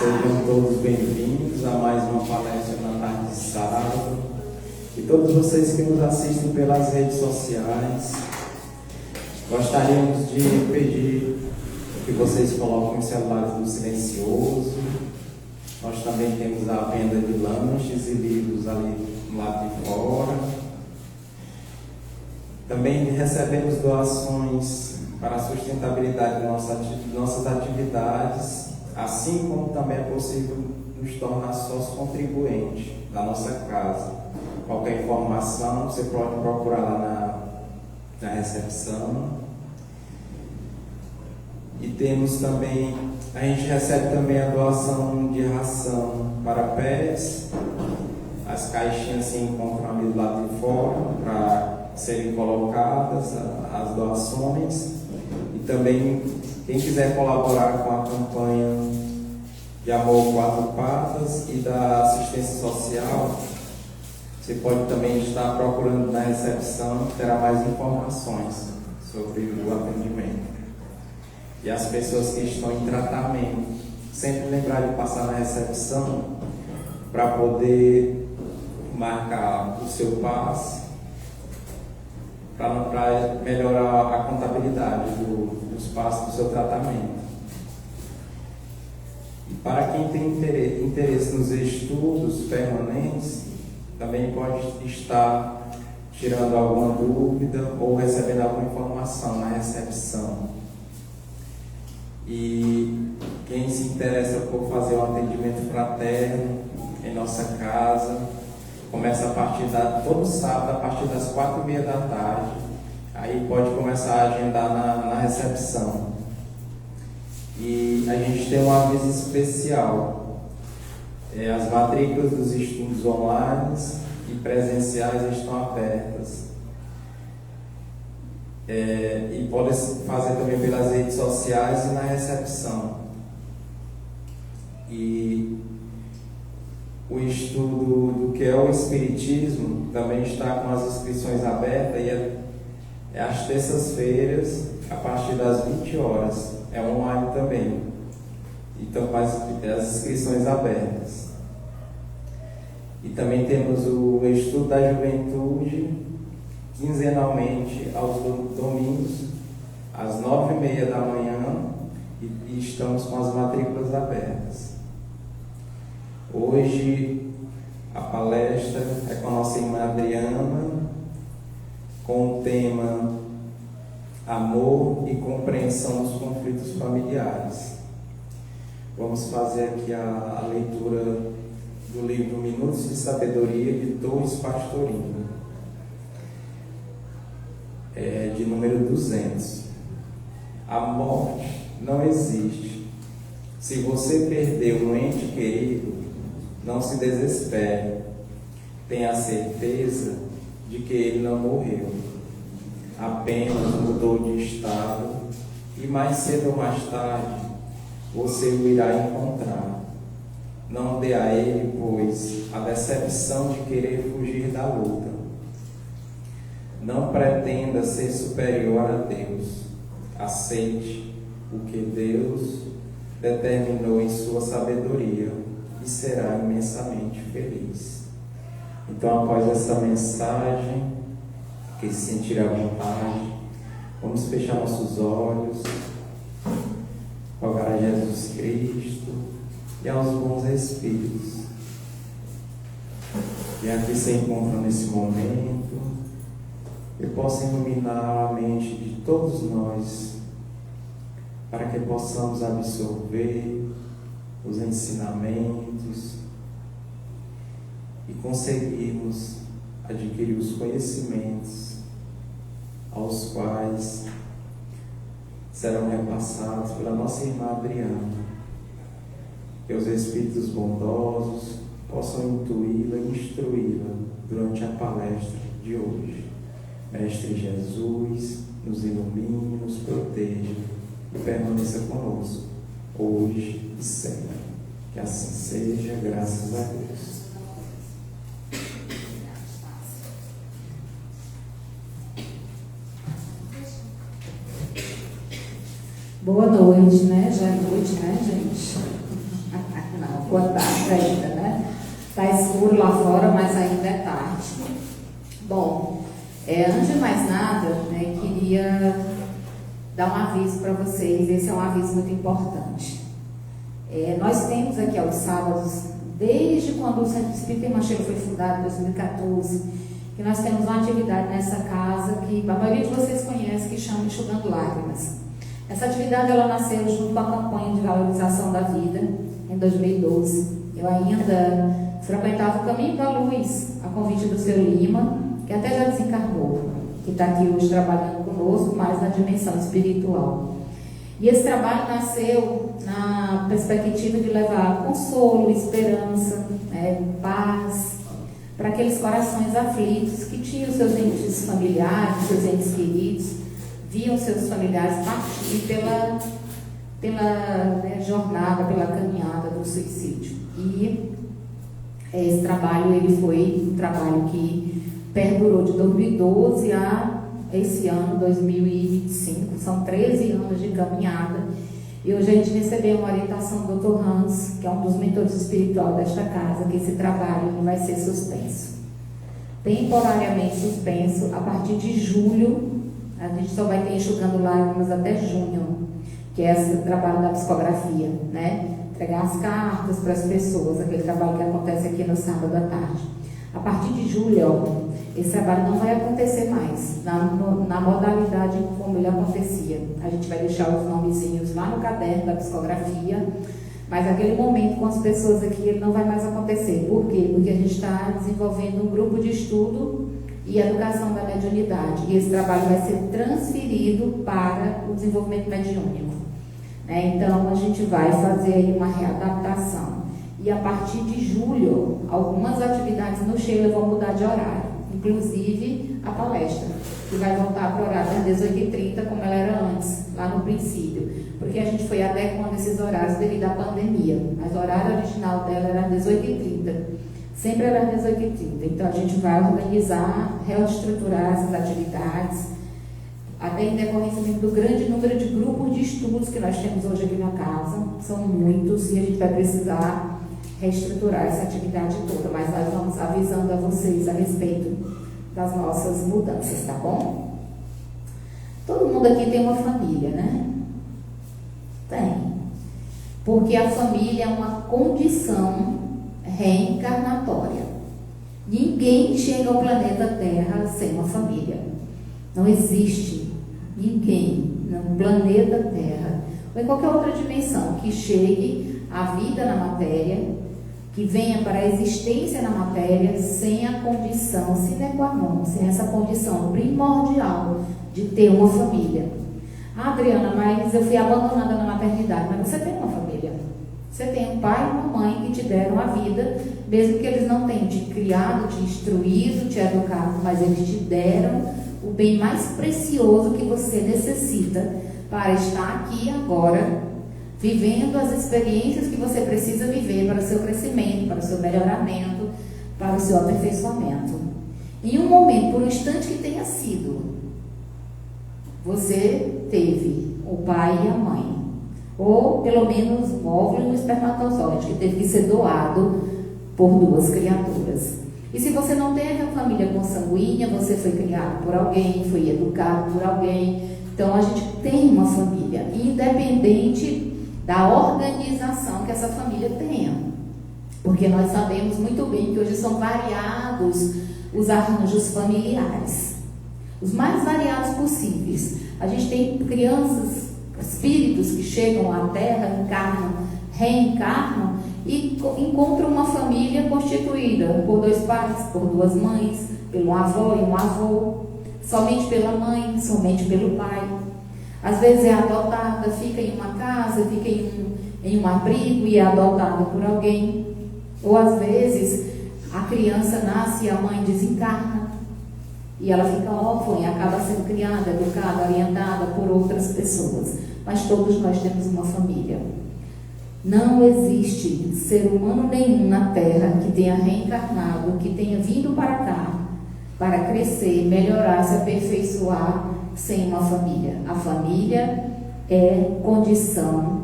Sejam todos bem-vindos a mais uma palestra na tarde de sábado. E todos vocês que nos assistem pelas redes sociais, gostaríamos de pedir que vocês coloquem os celulares no silencioso. Nós também temos a venda de lanches e livros ali do lado de fora. Também recebemos doações para a sustentabilidade de nossas atividades, assim como também é possível nos tornar sócio contribuinte da nossa casa. Qualquer informação você pode procurar lá na recepção. E temos também, a gente recebe também a doação de ração para pets. As caixinhas se encontram ali do lado de fora para serem colocadas as doações. E também, quem quiser colaborar com a campanha de Amor Quatro Patas e da assistência social, você pode também estar procurando na recepção, que terá mais informações sobre o atendimento. E as pessoas que estão em tratamento, sempre lembrar de passar na recepção para poder marcar o seu passe, para melhorar a contabilidade dos passos do seu tratamento. E para quem tem interesse nos estudos permanentes, também pode estar tirando alguma dúvida ou recebendo alguma informação na recepção. E quem se interessa por fazer um atendimento fraterno em nossa casa, começa todo sábado a partir das 4h30 da tarde. Aí pode começar a agendar na recepção. E a gente tem um aviso especial. As matrículas dos estudos online e presenciais estão abertas. E pode fazer também pelas redes sociais e na recepção. E o estudo do que é o Espiritismo também está com as inscrições abertas e é às terças-feiras, a partir das 20 horas. É online também. Então, as inscrições abertas. E também temos o estudo da juventude, quinzenalmente, aos domingos, às 9h30 da manhã, e estamos com as matrículas abertas. Hoje, a palestra é com a nossa irmã Adriana, com o tema Amor e Compreensão dos Conflitos Familiares. Vamos fazer aqui a leitura do livro Minutos de Sabedoria, de Torres Pastorino, de número 200. A morte não existe. Se você perdeu um ente querido, não se desespere. Tenha certeza de que ele não morreu. Apenas mudou de estado e mais cedo ou mais tarde você o irá encontrar. Não dê a ele, pois, a decepção de querer fugir da luta. Não pretenda ser superior a Deus. Aceite o que Deus determinou em sua sabedoria e será imensamente feliz. Então, após essa mensagem, que se sentir à vontade, vamos fechar nossos olhos, rogar a Jesus Cristo e aos bons Espíritos que aqui se encontram nesse momento, e possam iluminar a mente de todos nós, para que possamos absorver os ensinamentos e conseguirmos adquirir os conhecimentos aos quais serão repassados pela nossa irmã Adriana. Que os Espíritos bondosos possam intuí-la e instruí-la durante a palestra de hoje. Mestre Jesus, nos ilumine, nos proteja e permaneça conosco, hoje e sempre. Que assim seja, graças a Deus. Boa noite, né? Já é noite, né, gente? ainda, né? Tá escuro lá fora, mas ainda é tarde. Bom, antes de mais nada, né, queria dar um aviso para vocês. Esse é um aviso muito importante. Nós temos aqui aos sábados, desde quando o Centro Espírita Irmã Sheila foi fundado em 2014, que nós temos uma atividade nessa casa que a maioria de vocês conhece, que chama Enxugando Lágrimas. Essa atividade ela nasceu junto com a campanha de valorização da vida em 2012. Eu ainda frequentava o Caminho da Luz, a convite do seu Lima, que até já desencarnou, que está aqui hoje trabalhando conosco, mais na dimensão espiritual. E esse trabalho nasceu na perspectiva de levar consolo, esperança, paz para aqueles corações aflitos que tinham seus entes familiares, seus entes queridos, viam seus familiares partir pela jornada, pela caminhada do suicídio. E esse trabalho ele foi um trabalho que perdurou de 2012 a esse ano, 2025. São 13 anos de caminhada. E hoje a gente recebeu uma orientação do Dr. Hans, que é um dos mentores espirituais desta casa, que esse trabalho vai ser suspenso. Temporariamente suspenso. A partir de julho, a gente só vai ter Enxugando Lágrimas até junho, que é esse trabalho da psicografia, né? Entregar as cartas para as pessoas, aquele trabalho que acontece aqui no sábado à tarde. A partir de julho, esse trabalho não vai acontecer mais na modalidade como ele acontecia. A gente vai deixar os nomezinhos lá no caderno da psicografia, mas aquele momento com as pessoas aqui ele não vai mais acontecer. Por quê? Porque a gente está desenvolvendo um grupo de estudo e educação da mediunidade, e esse trabalho vai ser transferido para o desenvolvimento mediúnico. Então a gente vai fazer aí uma readaptação. E a partir de julho, algumas atividades no Sheila vão mudar de horário, inclusive a palestra, que vai voltar para o horário das 18h30, como ela era antes, lá no princípio, porque a gente foi adequando esses horários devido à pandemia, mas o horário original dela era às 18h30, sempre era às 18h30. Então a gente vai organizar, reestruturar essas atividades, até em decorrência do grande número de grupos de estudos que nós temos hoje aqui na casa, são muitos, e a gente vai precisar reestruturar essa atividade toda, mas nós vamos avisando a vocês a respeito das nossas mudanças, tá bom? Todo mundo aqui tem uma família, né? Tem. Porque a família é uma condição reencarnatória. Ninguém chega ao planeta Terra sem uma família. Não existe ninguém no planeta Terra ou em qualquer outra dimensão que chegue à vida na matéria, que venha para a existência na matéria sem a condição sine qua non, sem essa condição primordial de ter uma família. Ah, Adriana, mas eu fui abandonada na maternidade. Mas você tem uma família. Você tem um pai e uma mãe que te deram a vida, mesmo que eles não tenham te criado, te instruído, te educado, mas eles te deram o bem mais precioso que você necessita para estar aqui agora, vivendo as experiências que você precisa viver para o seu crescimento, para o seu melhoramento, para o seu aperfeiçoamento. Em um momento, por um instante que tenha sido, você teve o pai e a mãe, ou pelo menos o óvulo e o espermatozoide, que teve que ser doado por duas criaturas. E se você não teve a família consanguínea, você foi criado por alguém, foi educado por alguém. Então a gente tem uma família, independente da organização que essa família tenha. Porque nós sabemos muito bem que hoje são variados os arranjos familiares, os mais variados possíveis. A gente tem crianças, espíritos que chegam à Terra, encarnam, reencarnam e encontram uma família constituída por dois pais, por duas mães, pelo avô e um avô, somente pela mãe, somente pelo pai. Às vezes é adotada, fica em uma casa, fica em um abrigo e é adotada por alguém. Ou às vezes a criança nasce e a mãe desencarna e ela fica órfã e acaba sendo criada, educada, orientada por outras pessoas. Mas todos nós temos uma família. Não existe ser humano nenhum na Terra que tenha reencarnado, que tenha vindo para cá para crescer, melhorar, se aperfeiçoar sem uma família. A família é condição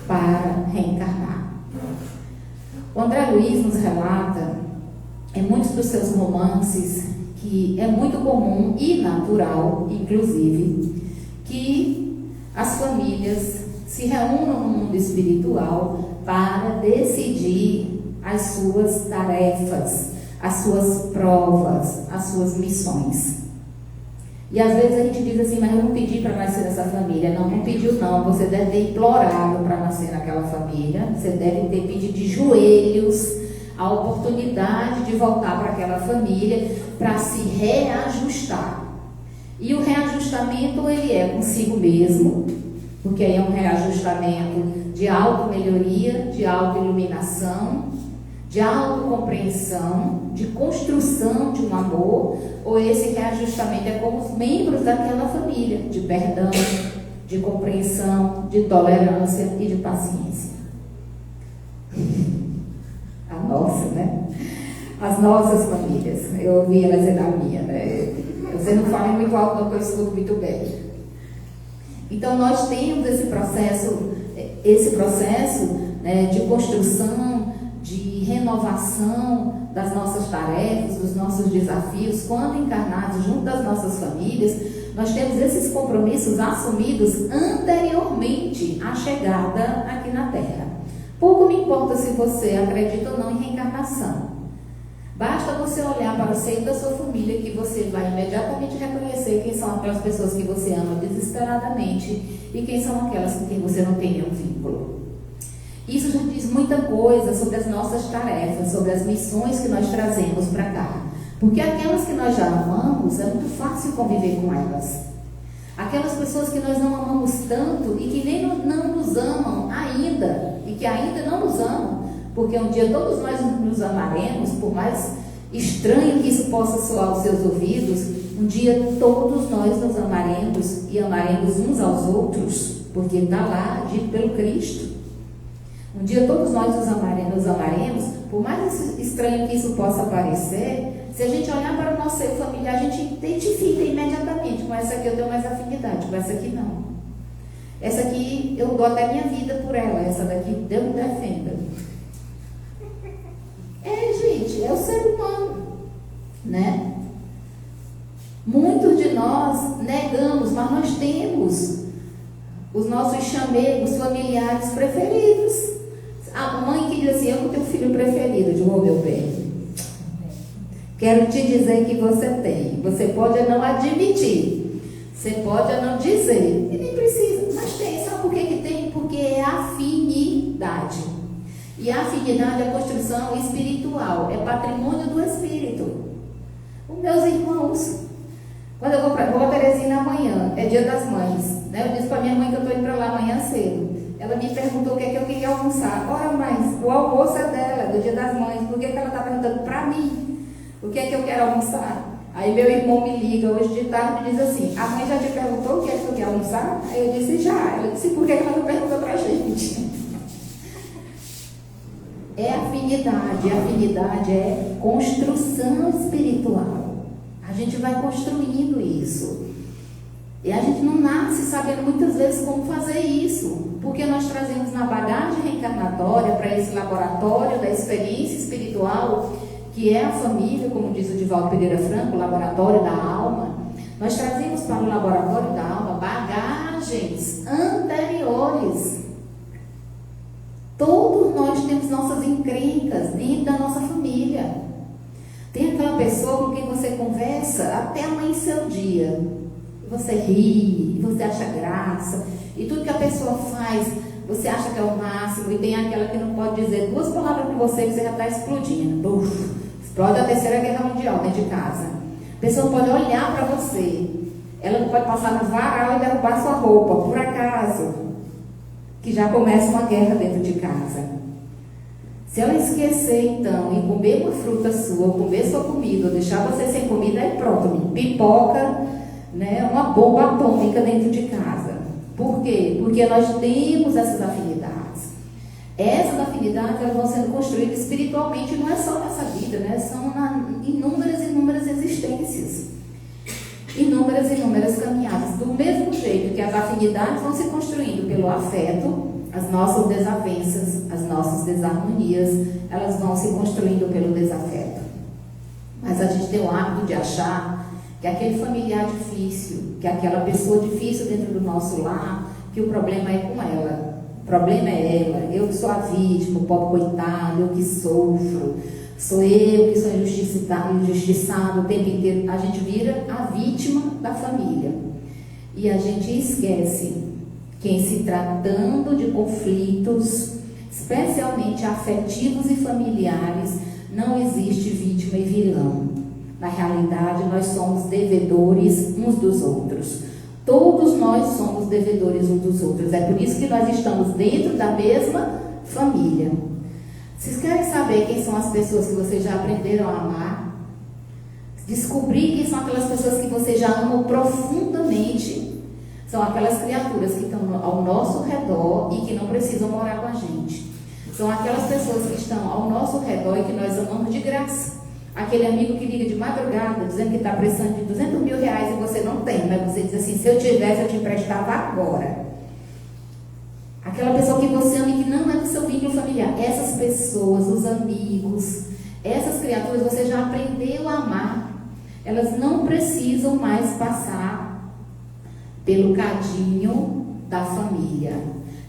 para reencarnar. O André André Luiz nos relata, em muitos dos seus romances, que é muito comum e natural, inclusive, que as famílias se reúnam no mundo espiritual para decidir as suas tarefas, as suas provas, as suas missões. E às vezes a gente diz assim, mas eu não pedi para nascer nessa família. Não, não pediu não, você deve ter implorado para nascer naquela família, você deve ter pedido de joelhos a oportunidade de voltar para aquela família para se reajustar. E o reajustamento ele é consigo mesmo, porque aí é um reajustamento de automelhoria, de autoiluminação, de autocompreensão, de construção de um amor, ou esse reajustamento é com os membros daquela família, de perdão, de compreensão, de tolerância e de paciência. A nossa, né? As nossas famílias. Eu ouvi ela dizer da minha, né? Você não fala muito alto, não, que eu escuto muito bem. Então, nós temos esse processo, né, de construção, de renovação das nossas tarefas, dos nossos desafios. Quando encarnados junto das nossas famílias, nós temos esses compromissos assumidos anteriormente à chegada aqui na Terra. Pouco me importa se você acredita ou não em reencarnação. Basta você olhar para o seio da sua família que você vai imediatamente reconhecer quem são aquelas pessoas que você ama desesperadamente e quem são aquelas com quem você não tem nenhum vínculo. Isso já diz muita coisa sobre as nossas tarefas, sobre as missões que nós trazemos para cá. Porque aquelas que nós já amamos, é muito fácil conviver com elas. Aquelas pessoas que nós não amamos tanto e que nem não nos amam ainda, e que ainda não nos amam, porque um dia todos nós nos amaremos, por mais estranho que isso possa soar aos seus ouvidos, um dia todos nós nos amaremos e amaremos uns aos outros, porque está lá dito pelo Cristo. Um dia todos nós nos amaremos, por mais estranho que isso possa parecer, se a gente olhar para o nosso seio familiar, a gente identifica imediatamente, com essa aqui eu tenho mais afinidade, com essa aqui não. Essa aqui eu dou até minha vida por ela, essa daqui Deus me defenda. Gente, é o ser humano, né? Muitos de nós negamos, mas nós temos os nossos chamegos familiares preferidos. A mãe que diz assim, eu não tenho filho preferido, eu digo, oh, meu bem, quero te dizer que você tem. Você pode não admitir, você pode não dizer, e nem precisa, mas tem. Sabe por que tem? Porque é afinidade. E a afinidade é a construção espiritual, é patrimônio do espírito. Os meus irmãos, quando eu vou a Teresina amanhã, é dia das mães, né? Eu disse para minha mãe que eu estou indo para lá amanhã cedo. Ela me perguntou o que é que eu queria almoçar. Ora, mas o almoço é dela, do dia das mães. Por que ela está perguntando para mim o que é que eu quero almoçar? Aí meu irmão me liga hoje de tarde e diz assim, a mãe já te perguntou o que é que tu quer almoçar? Aí eu disse, já. Ela disse, por que ela não perguntou para a gente? É afinidade. Afinidade é construção espiritual. A gente vai construindo isso. E a gente não nasce sabendo muitas vezes como fazer isso, porque nós trazemos na bagagem reencarnatória para esse laboratório da experiência espiritual, que é a família, como diz o Divaldo Pereira Franco, o laboratório da alma. Nós trazemos para o laboratório da alma bagagens anteriores. Todos nós temos nossas encrencas dentro da nossa família. Tem aquela pessoa com quem você conversa até amanhecer o dia. Você ri, você acha graça, e tudo que a pessoa faz, você acha que é o máximo, e tem aquela que não pode dizer duas palavras com você que você já está explodindo. Uf, explode a Terceira Guerra Mundial dentro de casa. A pessoa pode olhar para você, ela não pode passar no varal e derrubar sua roupa, por acaso, que já começa uma guerra dentro de casa. Se ela esquecer, então, e comer uma fruta sua, ou comer sua comida, ou deixar você sem comida, aí pronto, pipoca, né, uma bomba atômica dentro de casa. Por quê? Porque nós temos essas afinidades. Essas afinidades elas vão sendo construídas espiritualmente, não é só nessa vida, né? São inúmeras existências. Inúmeras caminhadas. Do mesmo jeito que as afinidades vão se construindo pelo afeto, as nossas desavenças, as nossas desarmonias, elas vão se construindo pelo desafeto. Mas a gente tem o hábito de achar que aquele familiar difícil, que aquela pessoa difícil dentro do nosso lar, que o problema é com ela. O problema é ela, eu que sou a vítima, o pobre coitado, eu que sofro, sou eu que sou injustiçado o tempo inteiro. A gente vira a vítima da família. E a gente esquece que em se tratando de conflitos, especialmente afetivos e familiares, não existe vítima e vilão. Na realidade, nós somos devedores uns dos outros. Todos nós somos devedores uns dos outros. É por isso que nós estamos dentro da mesma família. Vocês querem saber quem são as pessoas que vocês já aprenderam a amar? Descobrir quem são aquelas pessoas que vocês já amam profundamente. São aquelas criaturas que estão ao nosso redor e que não precisam morar com a gente. São aquelas pessoas que estão ao nosso redor e que nós amamos de graça. Aquele amigo que liga de madrugada dizendo que está precisando de 200 mil reais e você não tem, mas você diz assim, se eu tivesse eu te emprestava agora. Aquela pessoa que você ama e que não é do seu vínculo familiar. Essas pessoas, os amigos, essas criaturas você já aprendeu a amar. Elas não precisam mais passar pelo cadinho da família,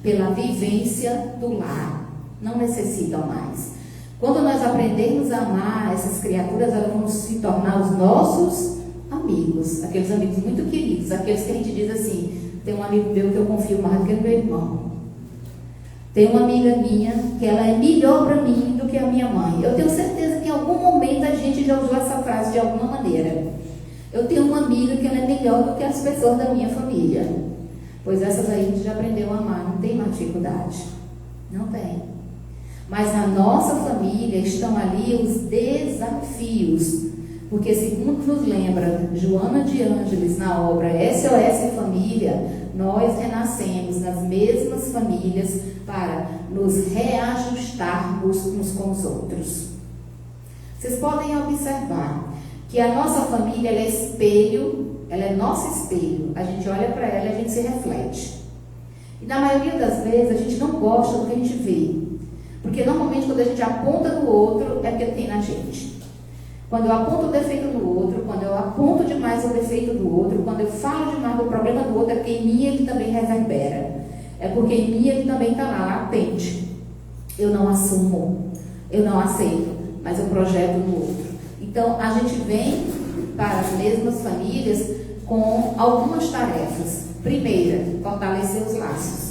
pela vivência do lar. Não necessitam mais. Quando nós aprendermos a amar essas criaturas, elas vão se tornar os nossos amigos, aqueles amigos muito queridos, aqueles que a gente diz assim, tem um amigo meu que eu confio mais do que o meu irmão. Tem uma amiga minha que ela é melhor para mim do que a minha mãe. Eu tenho certeza que em algum momento a gente já usou essa frase de alguma maneira. Eu tenho uma amiga que ela é melhor do que as pessoas da minha família. Pois essas aí a gente já aprendeu a amar, não tem mais dificuldade. Não tem. Mas na nossa família estão ali os desafios, porque segundo nos lembra Joana de Ângeles na obra SOS Família, nós renascemos nas mesmas famílias para nos reajustarmos uns com os outros. Vocês podem observar que a nossa família ela é espelho, ela é nosso espelho, a gente olha para ela e a gente se reflete. E na maioria das vezes a gente não gosta do que a gente vê. Porque normalmente quando a gente aponta no outro, é porque tem na gente. Quando eu aponto o defeito no outro, quando eu aponto demais o defeito do outro, quando eu falo demais do problema do outro, é porque em mim ele também reverbera. É porque em mim ele também está lá, latente. Eu não assumo, eu não aceito, mas eu projeto no outro. Então, a gente vem para as mesmas famílias com algumas tarefas. Primeira, fortalecer os laços.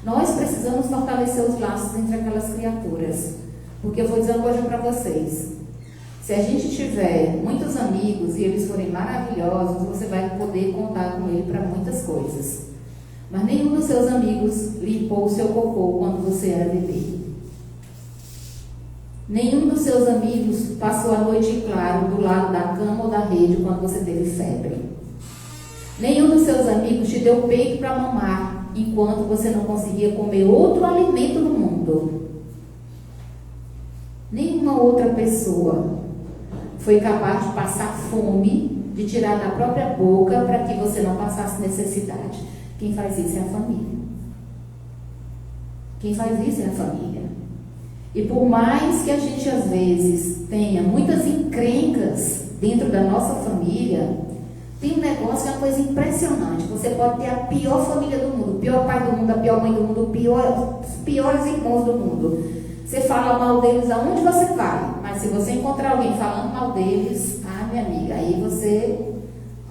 Nós precisamos fortalecer os laços entre aquelas criaturas. Porque eu vou dizer uma coisa para vocês. Se a gente tiver muitos amigos e eles forem maravilhosos, você vai poder contar com ele para muitas coisas. Mas nenhum dos seus amigos limpou o seu cocô quando você era bebê. Nenhum dos seus amigos passou a noite em claro do lado da cama ou da rede quando você teve febre. Nenhum dos seus amigos te deu peito para mamar enquanto você não conseguia comer outro alimento no mundo. Nenhuma outra pessoa foi capaz de passar fome, de tirar da própria boca para que você não passasse necessidade. Quem faz isso é a família. Quem faz isso é a família. E por mais que a gente às vezes tenha muitas encrencas dentro da nossa família, tem um negócio que é uma coisa impressionante. Você pode ter a pior família do mundo, o pior pai do mundo, a pior mãe do mundo, os piores irmãos do mundo. Você fala mal deles aonde você vai, mas se você encontrar alguém falando mal deles, minha amiga, aí você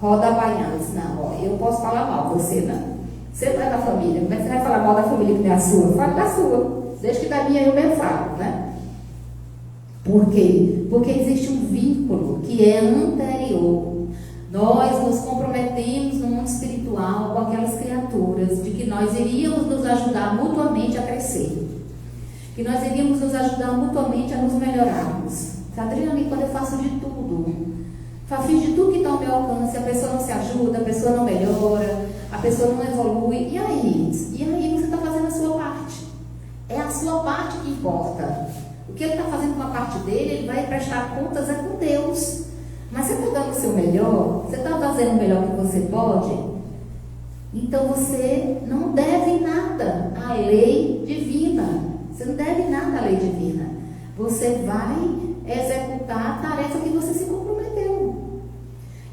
roda a baiana. Não, ó, eu posso falar mal, você não. Você não é da família, como é que você vai falar mal da família que não é a sua? Fala da sua. Desde que da minha eu mesmo falo, né? Por quê? Porque existe um vínculo que é anterior. Nós nos comprometemos no mundo espiritual com aquelas criaturas de que nós iríamos nos ajudar mutuamente a crescer. Que nós iríamos nos ajudar mutuamente a nos melhorarmos. Adriane, quando eu faço de tudo, fiz de tudo que está ao meu alcance, a pessoa não se ajuda, a pessoa não melhora, a pessoa não evolui, e aí? E aí você está fazendo a sua parte. É a sua parte que importa. O que ele está fazendo com a parte dele, ele vai prestar contas com Deus. Mas você está dando o seu melhor? Você está fazendo o melhor que você pode? Então você não deve nada à lei divina. Você não deve nada à lei divina. Você vai executar a tarefa que você se comprometeu.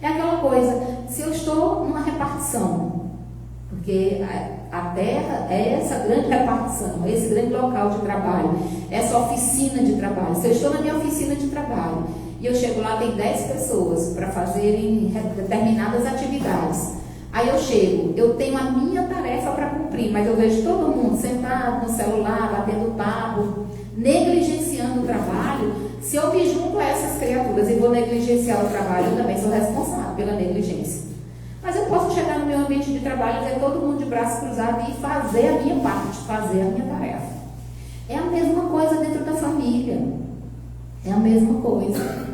É aquela coisa, se eu estou numa repartição, porque a terra é essa grande repartição, esse grande local de trabalho, essa oficina de trabalho. Se eu estou na minha oficina de trabalho e eu chego lá, tem 10 pessoas para fazerem determinadas atividades. Aí eu chego, eu tenho a minha tarefa para cumprir, mas eu vejo todo mundo sentado no celular, batendo papo, negligenciando o trabalho. Se eu me junto a essas criaturas e vou negligenciar o trabalho, eu também sou responsável pela negligência. Mas eu posso chegar no meu ambiente de trabalho e ver todo mundo de braço cruzado e fazer a minha parte, fazer a minha tarefa. É a mesma coisa dentro da família. É a mesma coisa.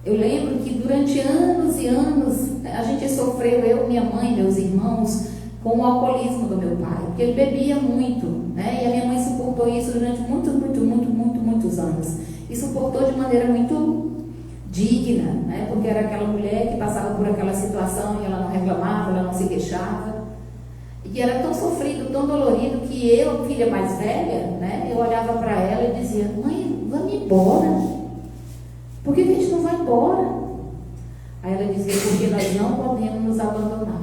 Eu lembro que durante anos e anos a gente sofreu, eu, minha mãe, meus irmãos, com o alcoolismo do meu pai, porque ele bebia muito, né? E a minha mãe suportou isso durante muitos anos. E suportou de maneira muito digna, né? Porque era aquela mulher que passava por aquela situação e ela não reclamava, ela não se queixava. E era tão sofrido, tão dolorido, que eu, filha mais velha, né? Eu olhava para ela e dizia: mãe, vamos embora. Por que a gente não vai embora? Aí ela dizia: porque nós não podemos nos abandonar.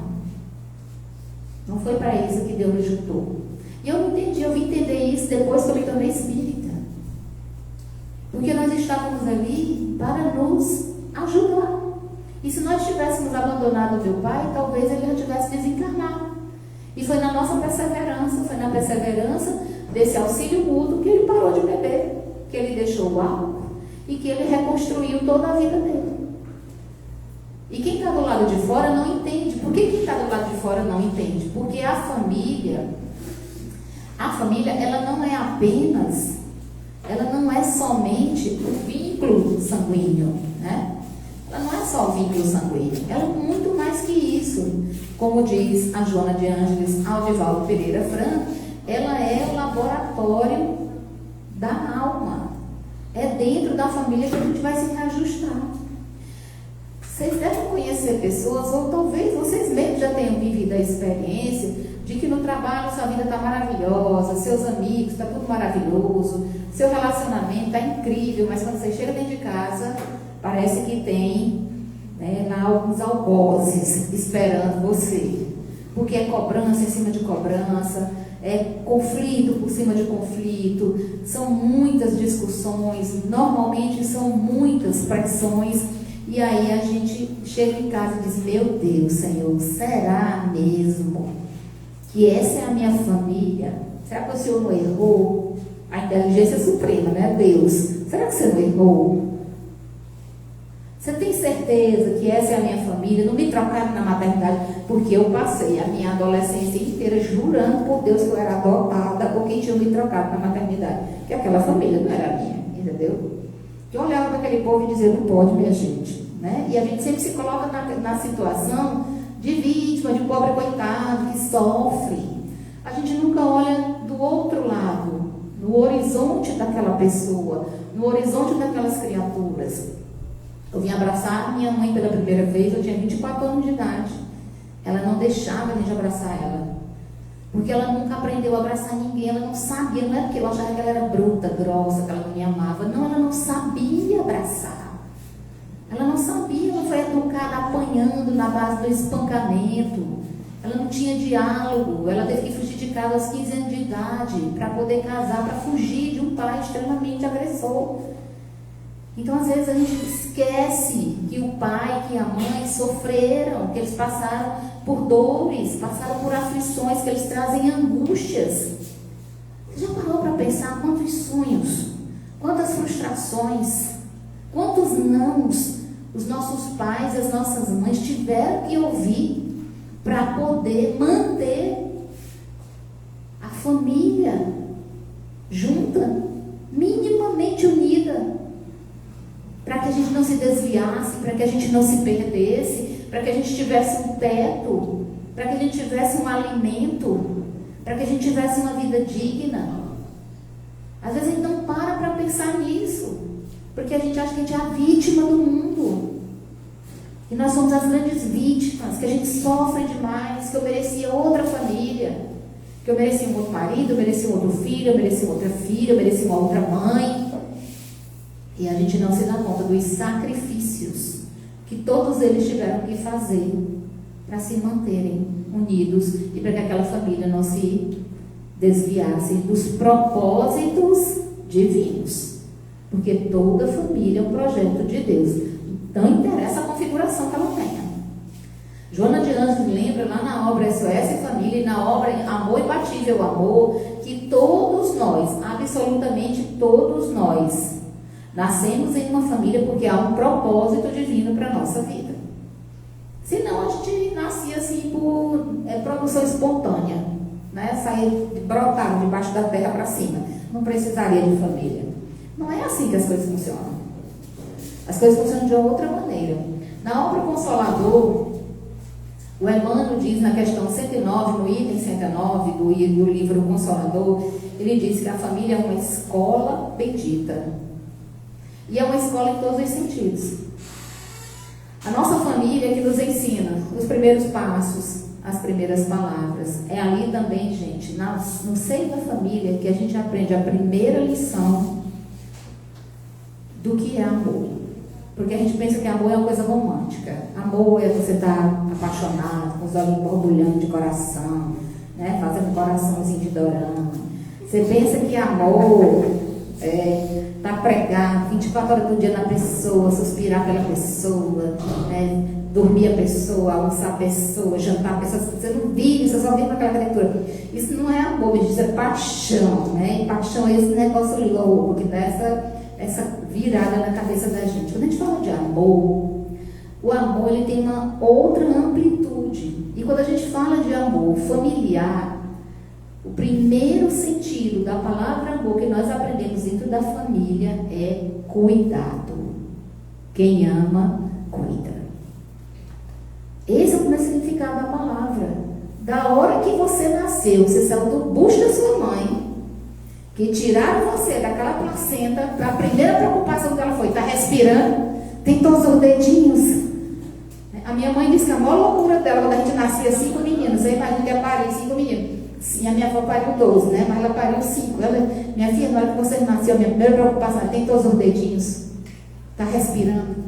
Não foi para isso que Deus nos juntou. E eu não entendi, eu vim entender isso depois que eu me tornei espírita. Porque nós estávamos ali para nos ajudar. E se nós tivéssemos abandonado o meu pai, talvez ele já tivesse desencarnado. E foi na nossa perseverança, foi na perseverança desse auxílio mútuo que ele parou de beber, que ele deixou o álcool e que ele reconstruiu toda a vida dele. E quem está do lado de fora não entende. Por que quem está do lado de fora não entende? Porque a família, ela não é apenas, ela não é somente o vínculo sanguíneo, né? Ela não é só o vínculo sanguíneo, ela é muito mais que isso. Como diz a Joana de Ângeles Aldivaldo Pereira Franco, ela é o laboratório da alma. É dentro da família que a gente vai se reajustar. Vocês devem conhecer pessoas, ou talvez vocês mesmos já tenham vivido a experiência de que no trabalho sua vida está maravilhosa, seus amigos, está tudo maravilhoso, seu relacionamento está incrível, mas quando você chega dentro de casa, parece que tem, né, lá alguns algozes esperando você. Porque é cobrança em cima de cobrança, é conflito por cima de conflito, são muitas discussões, normalmente são muitas pressões. E aí a gente chega em casa e diz: meu Deus, Senhor, será mesmo que essa é a minha família? Será que o Senhor não errou? A inteligência suprema, né? Deus, será que você não errou? Você tem certeza que essa é a minha família? Não me trocaram na maternidade, porque eu passei a minha adolescência inteira jurando por Deus que eu era adotada ou quem tinha me trocado na maternidade, que aquela família não era minha, entendeu? Eu olhava para aquele povo e dizia: não pode, minha gente, né? E a gente sempre se coloca na situação de vítima, de pobre coitado que sofre. A gente nunca olha do outro lado, no horizonte daquela pessoa, no horizonte daquelas criaturas. Eu vim abraçar minha mãe pela primeira vez, eu tinha 24 anos de idade. Ela não deixava a gente abraçar ela, porque ela nunca aprendeu a abraçar ninguém, ela não sabia. Não é porque eu achava que ela era bruta, grossa, que ela não me amava. Não, ela não sabia abraçar. Ela não sabia, ela foi educada apanhando na base do espancamento. Ela não tinha diálogo, ela teve que fugir de casa aos 15 anos de idade para poder casar, para fugir de um pai extremamente agressor. Então, às vezes, a gente esquece que o pai, que a mãe sofreram, que eles passaram por dores, passaram por aflições, que eles trazem angústias. Você já parou para pensar quantos sonhos, quantas frustrações, quantos nãos os nossos pais e as nossas mães tiveram que ouvir para poder manter a família junta, minimamente unida, para que a gente não se desviasse, para que a gente não se perdesse, para que a gente tivesse um teto, para que a gente tivesse um alimento, para que a gente tivesse uma vida digna. Às vezes a gente não para pensar nisso, porque a gente acha que a gente é a vítima do mundo. que nós somos as grandes vítimas, que a gente sofre demais, que eu merecia outra família, que eu merecia um outro marido, eu merecia um outro filho, eu merecia outra filha, eu merecia uma outra mãe. E a gente não se dá conta dos sacrifícios que todos eles tiveram que fazer para se manterem unidos e para que aquela família não se desviasse dos propósitos divinos. Porque toda família é um projeto de Deus. Não interessa a configuração que ela tenha. Joana de Anjos lembra lá na obra SOS Família e na obra Amor Imbatível Amor, que todos nós, absolutamente todos nós, nascemos em uma família porque há um propósito divino para a nossa vida. Senão a gente nascia assim por produção espontânea, né? Sair, brotar debaixo da terra para cima. Não precisaria de família. Não é assim que as coisas funcionam. As coisas funcionam de outra maneira. Na obra Consolador, o Emmanuel diz na questão 109, no item 109 do livro Consolador, ele diz que a família é uma escola bendita. E é uma escola em todos os sentidos. A nossa família é que nos ensina os primeiros passos, as primeiras palavras. É ali também, gente, no seio da família, que a gente aprende a primeira lição do que é amor. Porque a gente pensa que amor é uma coisa romântica. Amor é você estar apaixonado, com os olhos borbulhando de coração, né? Fazendo um coraçãozinho de dorama. Você pensa que amor está pregado 24 horas do dia na pessoa, suspirar pela pessoa, né? Dormir a pessoa, almoçar a pessoa, jantar a pessoa. Você não vive, você só vive com aquela criatura. Isso não é amor, isso é paixão, né? E paixão é esse negócio louco que dá essa virada na cabeça da gente. Quando a gente fala de amor, o amor ele tem uma outra amplitude. E quando a gente fala de amor familiar, o primeiro sentido da palavra amor que nós aprendemos dentro da família é cuidado. Quem ama, cuida. Esse é o primeiro significado da palavra. Da hora que você nasceu, você saiu do bucho da sua mãe, que tiraram você daquela placenta, a primeira preocupação que ela foi, está respirando, tem todos os dedinhos. A minha mãe disse que a maior loucura dela, quando a gente nascia 5 meninos, aí imagina que eu parei 5 meninos. Sim, a minha avó pariu 12, né? Mas ela pariu 5. Minha filha, na hora que você nasceu, a minha primeira preocupação, tem todos os dedinhos, está respirando.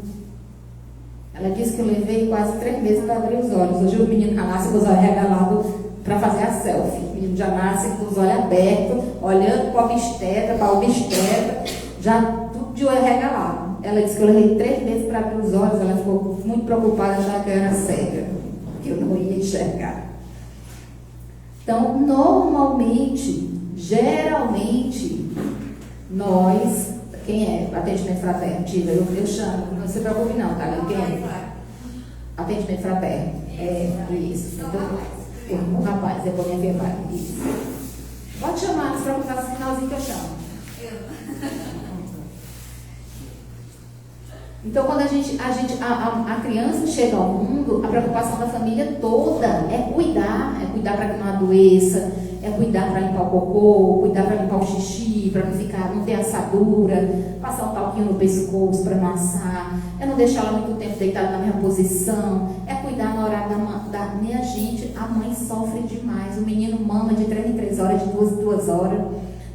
Ela disse que eu levei quase 3 meses para abrir os olhos. Hoje o menino já nasce com os olhos regalados para fazer a selfie. O menino já nasce com os olhos abertos, olhando para a obstetra, já tudo de olho regalado. Ela disse que eu levei 3 meses para abrir os olhos. Ela ficou muito preocupada, achando que eu era cega, que eu não ia enxergar. Então, normalmente, geralmente, nós, quem é atendimento fraterno? Diga, eu chamo, não se preocupe não, tá? Quem é? Atendimento fraterno. Isso. Então, um rapaz, depois minha filha vai. Isso. Pode chamar, não se preocupe, no finalzinho que eu chamo. Então, quando a criança chega ao mundo, a preocupação da família toda é cuidar para que não adoeça, é cuidar para limpar o cocô, cuidar para limpar o xixi, para não ter assadura, passar um talquinho no pescoço para não assar, é não deixar ela muito tempo deitada na mesma posição, é cuidar na hora da minha gente, a mãe sofre demais, o menino mama de 3 em 3 horas, de 2 em 2 horas,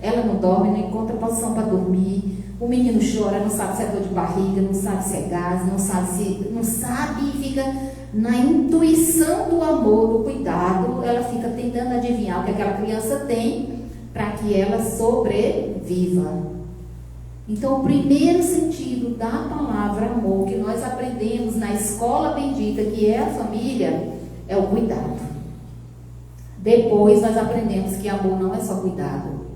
ela não dorme, não encontra posição para dormir. O menino chora, não sabe se é dor de barriga, não sabe se é gás, não sabe e fica na intuição do amor, do cuidado, ela fica tentando adivinhar o que aquela criança tem para que ela sobreviva. Então, o primeiro sentido da palavra amor que nós aprendemos na escola bendita, que é a família, é o cuidado. Depois nós aprendemos que amor não é só cuidado.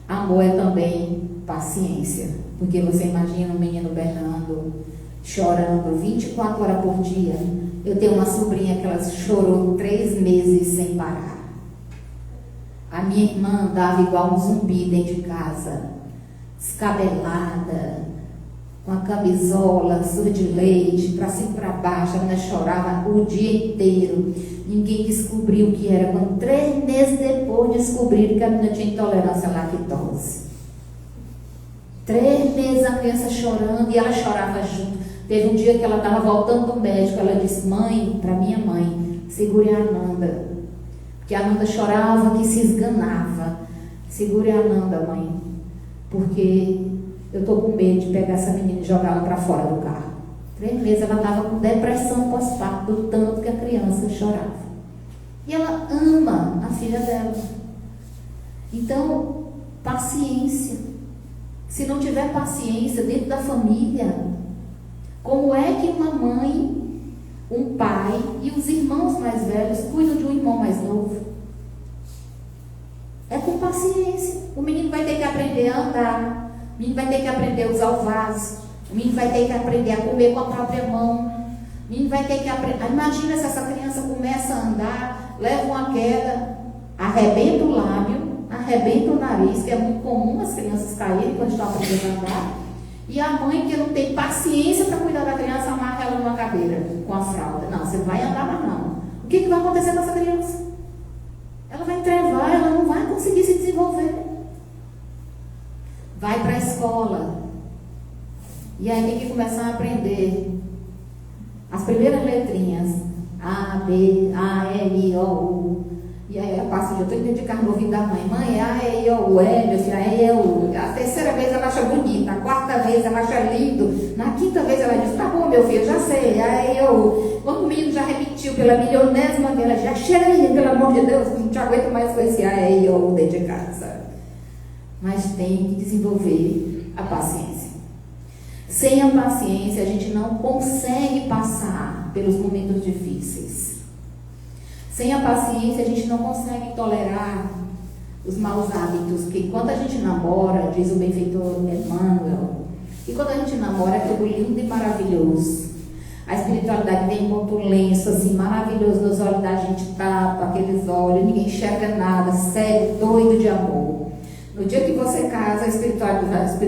Amor é também paciência, porque você imagina um menino berrando, chorando 24 horas por dia. Eu tenho uma sobrinha que ela chorou 3 meses sem parar. A minha irmã andava igual um zumbi dentro de casa, descabelada, com a camisola suja de leite, para cima e para baixo. A menina chorava o dia inteiro. Ninguém descobriu o que era. Quando 3 meses depois descobriram que a menina tinha intolerância à lactose. 3 meses a criança chorando e ela chorava junto. Teve um dia que ela estava voltando do médico, ela disse: mãe, para minha mãe, segure a Ananda, porque a Ananda chorava que se esganava. Segure a Ananda, mãe, porque eu estou com medo de pegar essa menina e jogá-la para fora do carro. 3 meses ela estava com depressão pós-parto, do tanto que a criança chorava. E ela ama a filha dela. Então, paciência. Se não tiver paciência dentro da família, como é que uma mãe, um pai e os irmãos mais velhos cuidam de um irmão mais novo? É com paciência. O menino vai ter que aprender a andar, o menino vai ter que aprender a usar o vaso, o menino vai ter que aprender a comer com a própria mão, o menino vai ter que aprender. Imagina se essa criança começa a andar, leva uma queda, arrebenta o lábio, arrebenta o nariz, que é muito comum as crianças caírem quando estão aprendendo a andar, e a mãe que não tem paciência para cuidar da criança, amarra ela numa cadeira com a fralda. Não, você vai andar, mas não. O que vai acontecer com essa criança? Ela vai entrevar, ela não vai conseguir se desenvolver. Vai para a escola, e aí tem que começar a aprender as primeiras letrinhas: A, B, A, E, I, O, U. E aí ela passa o dia todo dedicado no ouvido da mãe: mãe, A, E, I, O, U, meu filho, A, E, I, O, U. A terceira vez ela acha bonita, a quarta vez ela acha lindo, na quinta vez ela diz: tá bom, meu filho, já sei, A, E, I, O, U. Quando o menino já repetiu pela milionésima vez, ela já chega, pelo amor de Deus, não te aguento mais com esse A, E, I, O, U dentro de casa. Mas tem que desenvolver a paciência. Sem a paciência, a gente não consegue passar pelos momentos difíceis. Sem a paciência, a gente não consegue tolerar os maus hábitos, porque enquanto a gente namora, diz o benfeitor Emmanuel, e quando a gente namora é tudo lindo e maravilhoso. A espiritualidade vem enquanto um lenço assim, maravilhoso, nos olhos da gente, tapa aqueles olhos, ninguém enxerga nada, cego, doido de amor. No dia que você casa, a espiritualidade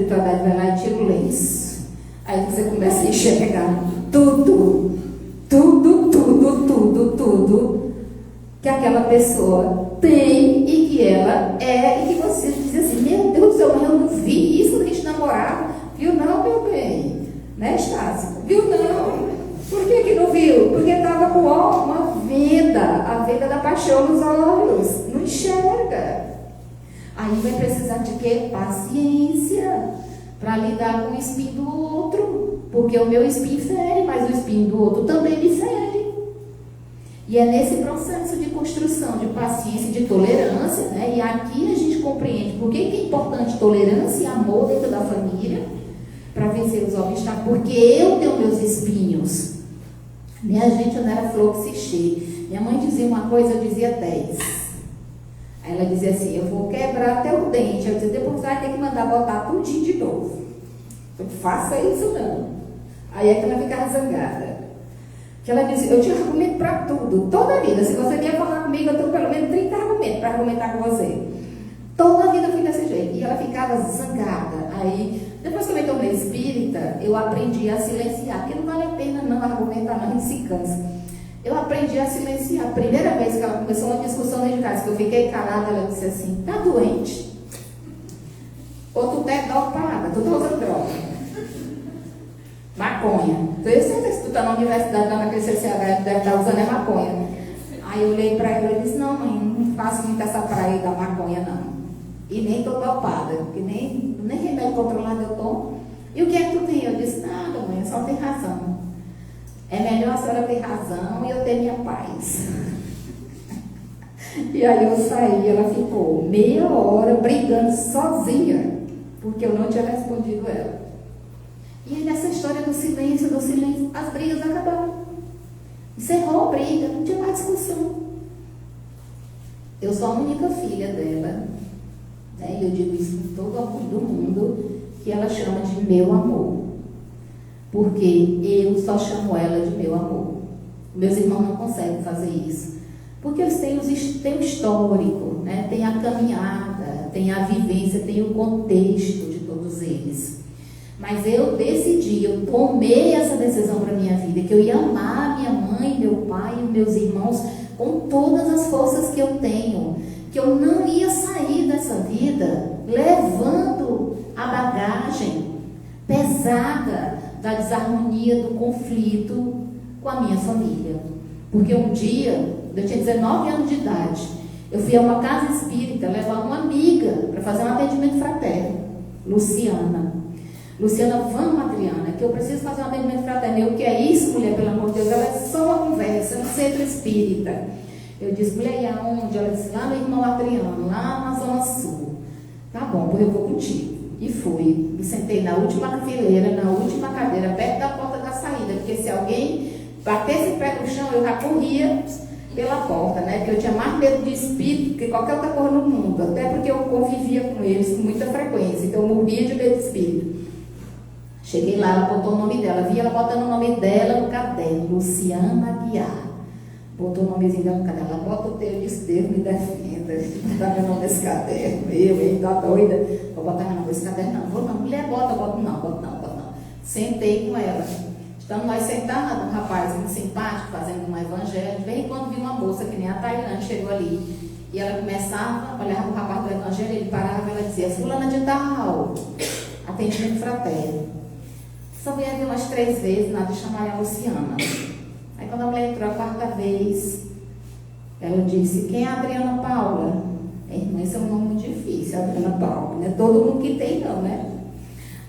vai lá e tira o lenço. Aí você começa a enxergar tudo que aquela pessoa tem e que ela é, e que você diz assim: meu Deus do céu, mas eu não vi isso quando a gente namorava. Viu não, meu bem? Né, Estácio? Viu não? Por que não viu? Porque estava com uma venda, a venda da paixão nos olhos. Não enxerga. Aí vai precisar de quê? Paciência, para lidar com o espinho do outro, porque o meu espinho fere, mas o espinho do outro também me fere. E é nesse processo de construção de paciência e de tolerância, né? E aqui a gente compreende por que é importante tolerância e amor dentro da família, para vencer os obstáculos, porque eu tenho meus espinhos. Minha gente, eu não era flor que se cheia. Minha mãe dizia uma coisa, eu dizia 10. Aí ela dizia assim: eu vou quebrar até o dente. Eu dizia: depois vai ter que mandar botar tudinho de novo. Não faça isso não. Aí é que ela ficava zangada. Que ela dizia: eu tinha argumento para tudo, toda a vida. Se você quer falar comigo, eu tenho pelo menos 30 argumentos para argumentar com você. Toda a vida eu fui desse jeito. E ela ficava zangada. Aí, depois que eu me tornei espírita, eu aprendi a silenciar, porque não vale a pena não argumentar, não, a gente se cansa. Eu aprendi a silenciar. A primeira vez que ela começou uma discussão dentro de casa, que eu fiquei calada, ela disse assim: tá doente? Ou tu é dopada? Tu tá usando droga? Maconha. Eu sei se tu tá na universidade, lá naquele CCH, deve estar usando é maconha. Aí eu olhei pra ela e disse: não, mãe, não faço muito essa praia da maconha, não. E nem tô dopada, porque nem remédio controlado eu tomo. E o que é que tu tem? Eu disse: nada, mãe, só tem razão. É melhor a senhora ter razão e eu ter minha paz. E aí eu saí, ela ficou meia hora brigando sozinha, porque eu não tinha respondido ela. E aí nessa história do silêncio, as brigas acabaram. Encerrou a briga, não tinha mais discussão. Eu sou a única filha dela, né? E eu digo isso com todo orgulho do mundo, que ela chama de meu amor. Porque eu só chamo ela de meu amor. Meus irmãos não conseguem fazer isso. Porque eles têm o histórico, né? Tem a caminhada, tem a vivência, tem o contexto de todos eles. Mas eu decidi, eu tomei essa decisão para a minha vida, que eu ia amar minha mãe, meu pai e meus irmãos com todas as forças que eu tenho. Que eu não ia sair dessa vida levando a bagagem pesada da desarmonia, do conflito com a minha família. Porque um dia, eu tinha 19 anos de idade, eu fui a uma casa espírita levar uma amiga para fazer um atendimento fraterno, Luciana. Luciana, vamos, Adriana, que eu preciso fazer um atendimento fraterno. O que é isso, mulher, pelo amor de Deus? Ela é só uma conversa, no centro espírita. Eu disse, mulher, e aonde? Ela disse, lá no irmão Adriano, lá na Zona Sul. Tá bom, pois eu vou contigo. E fui. Me sentei na última fileira, na última cadeira, perto da porta da saída, porque se alguém batesse o pé no chão, eu já corria pela porta, né? Porque eu tinha mais medo de espírito que qualquer outra coisa no mundo, até porque eu convivia com eles com muita frequência, então eu morria de medo de espírito. Cheguei lá, ela botou o nome dela, vi ela botando o nome dela no caderno, Luciana Aguiar. Botou o nomezinho dela no caderno, ela bota o teu, eu disse, Deus me defenda, botar meu nome nesse caderno, eu tá doida, vou botar meu nome nesse caderno, não, vou não, mulher, bota não. Sentei com ela, estamos nós sentados, um rapaz muito simpático, fazendo um evangelho, de vez em quando vi uma moça, que nem a Tailândia, chegou ali, e ela começava, olhava o rapaz do evangelho, ele parava, ela dizia, fulana de tal, atendimento fraterno. Só vinha ver umas 3 vezes, nada de chamar a Luciana. Aí quando a mulher entrou a 4ª vez, ela disse, quem é a Adriana Paula? Irmã, esse é um nome muito difícil, Adriana Paula. Não é todo mundo que tem não, né?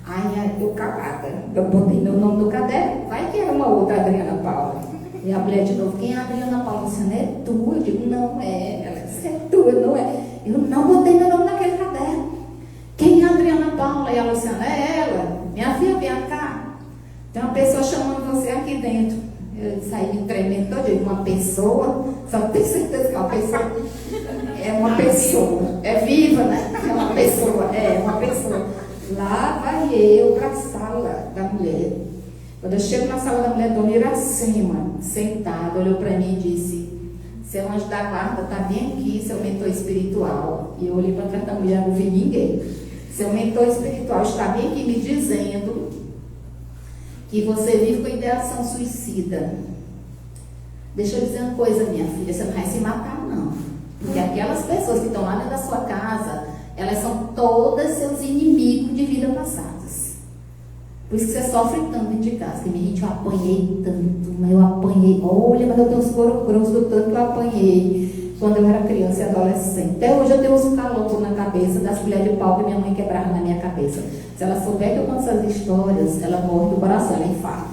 Aí eu calada, eu botei meu nome no caderno, vai que era uma outra Adriana Paula. E a mulher de novo, quem é a Adriana Paula? Luciana, é tu? Eu digo, não é. Ela disse, é tu, não é. Eu não botei meu nome naquele caderno. Quem é a Adriana Paula? E a Luciana, é ela. Minha filha, vem cá. Tem uma pessoa chamando você aqui dentro. Eu saí me tremendo todo dia. Uma pessoa, só tenho certeza que é uma pessoa. É uma pessoa. É viva, né? É uma pessoa. Lá vai eu para a sala da mulher. Quando eu chego na sala da mulher, Dona Iracema, sentada, olhou para mim e disse, seu anjo da guarda está bem aqui, seu mentor espiritual. E eu olhei para trás da mulher, não vi ninguém. Seu mentor espiritual está bem aqui me dizendo que você vive com ideação suicida. Deixa eu dizer uma coisa, minha filha, você não vai se matar, não. Porque aquelas pessoas que estão lá dentro da sua casa, elas são todas seus inimigos de vida passadas. Por isso que você sofre tanto dentro de casa. Que minha gente, eu apanhei tanto, mas eu apanhei. Olha, mas eu tenho uns couro grosso do tanto que eu apanhei quando eu era criança e adolescente. Até hoje eu tenho uns calopos na cabeça das colheres de pau que minha mãe quebrava na minha cabeça. Se ela souber que eu conto essas histórias, ela morre do coração, ela infarta.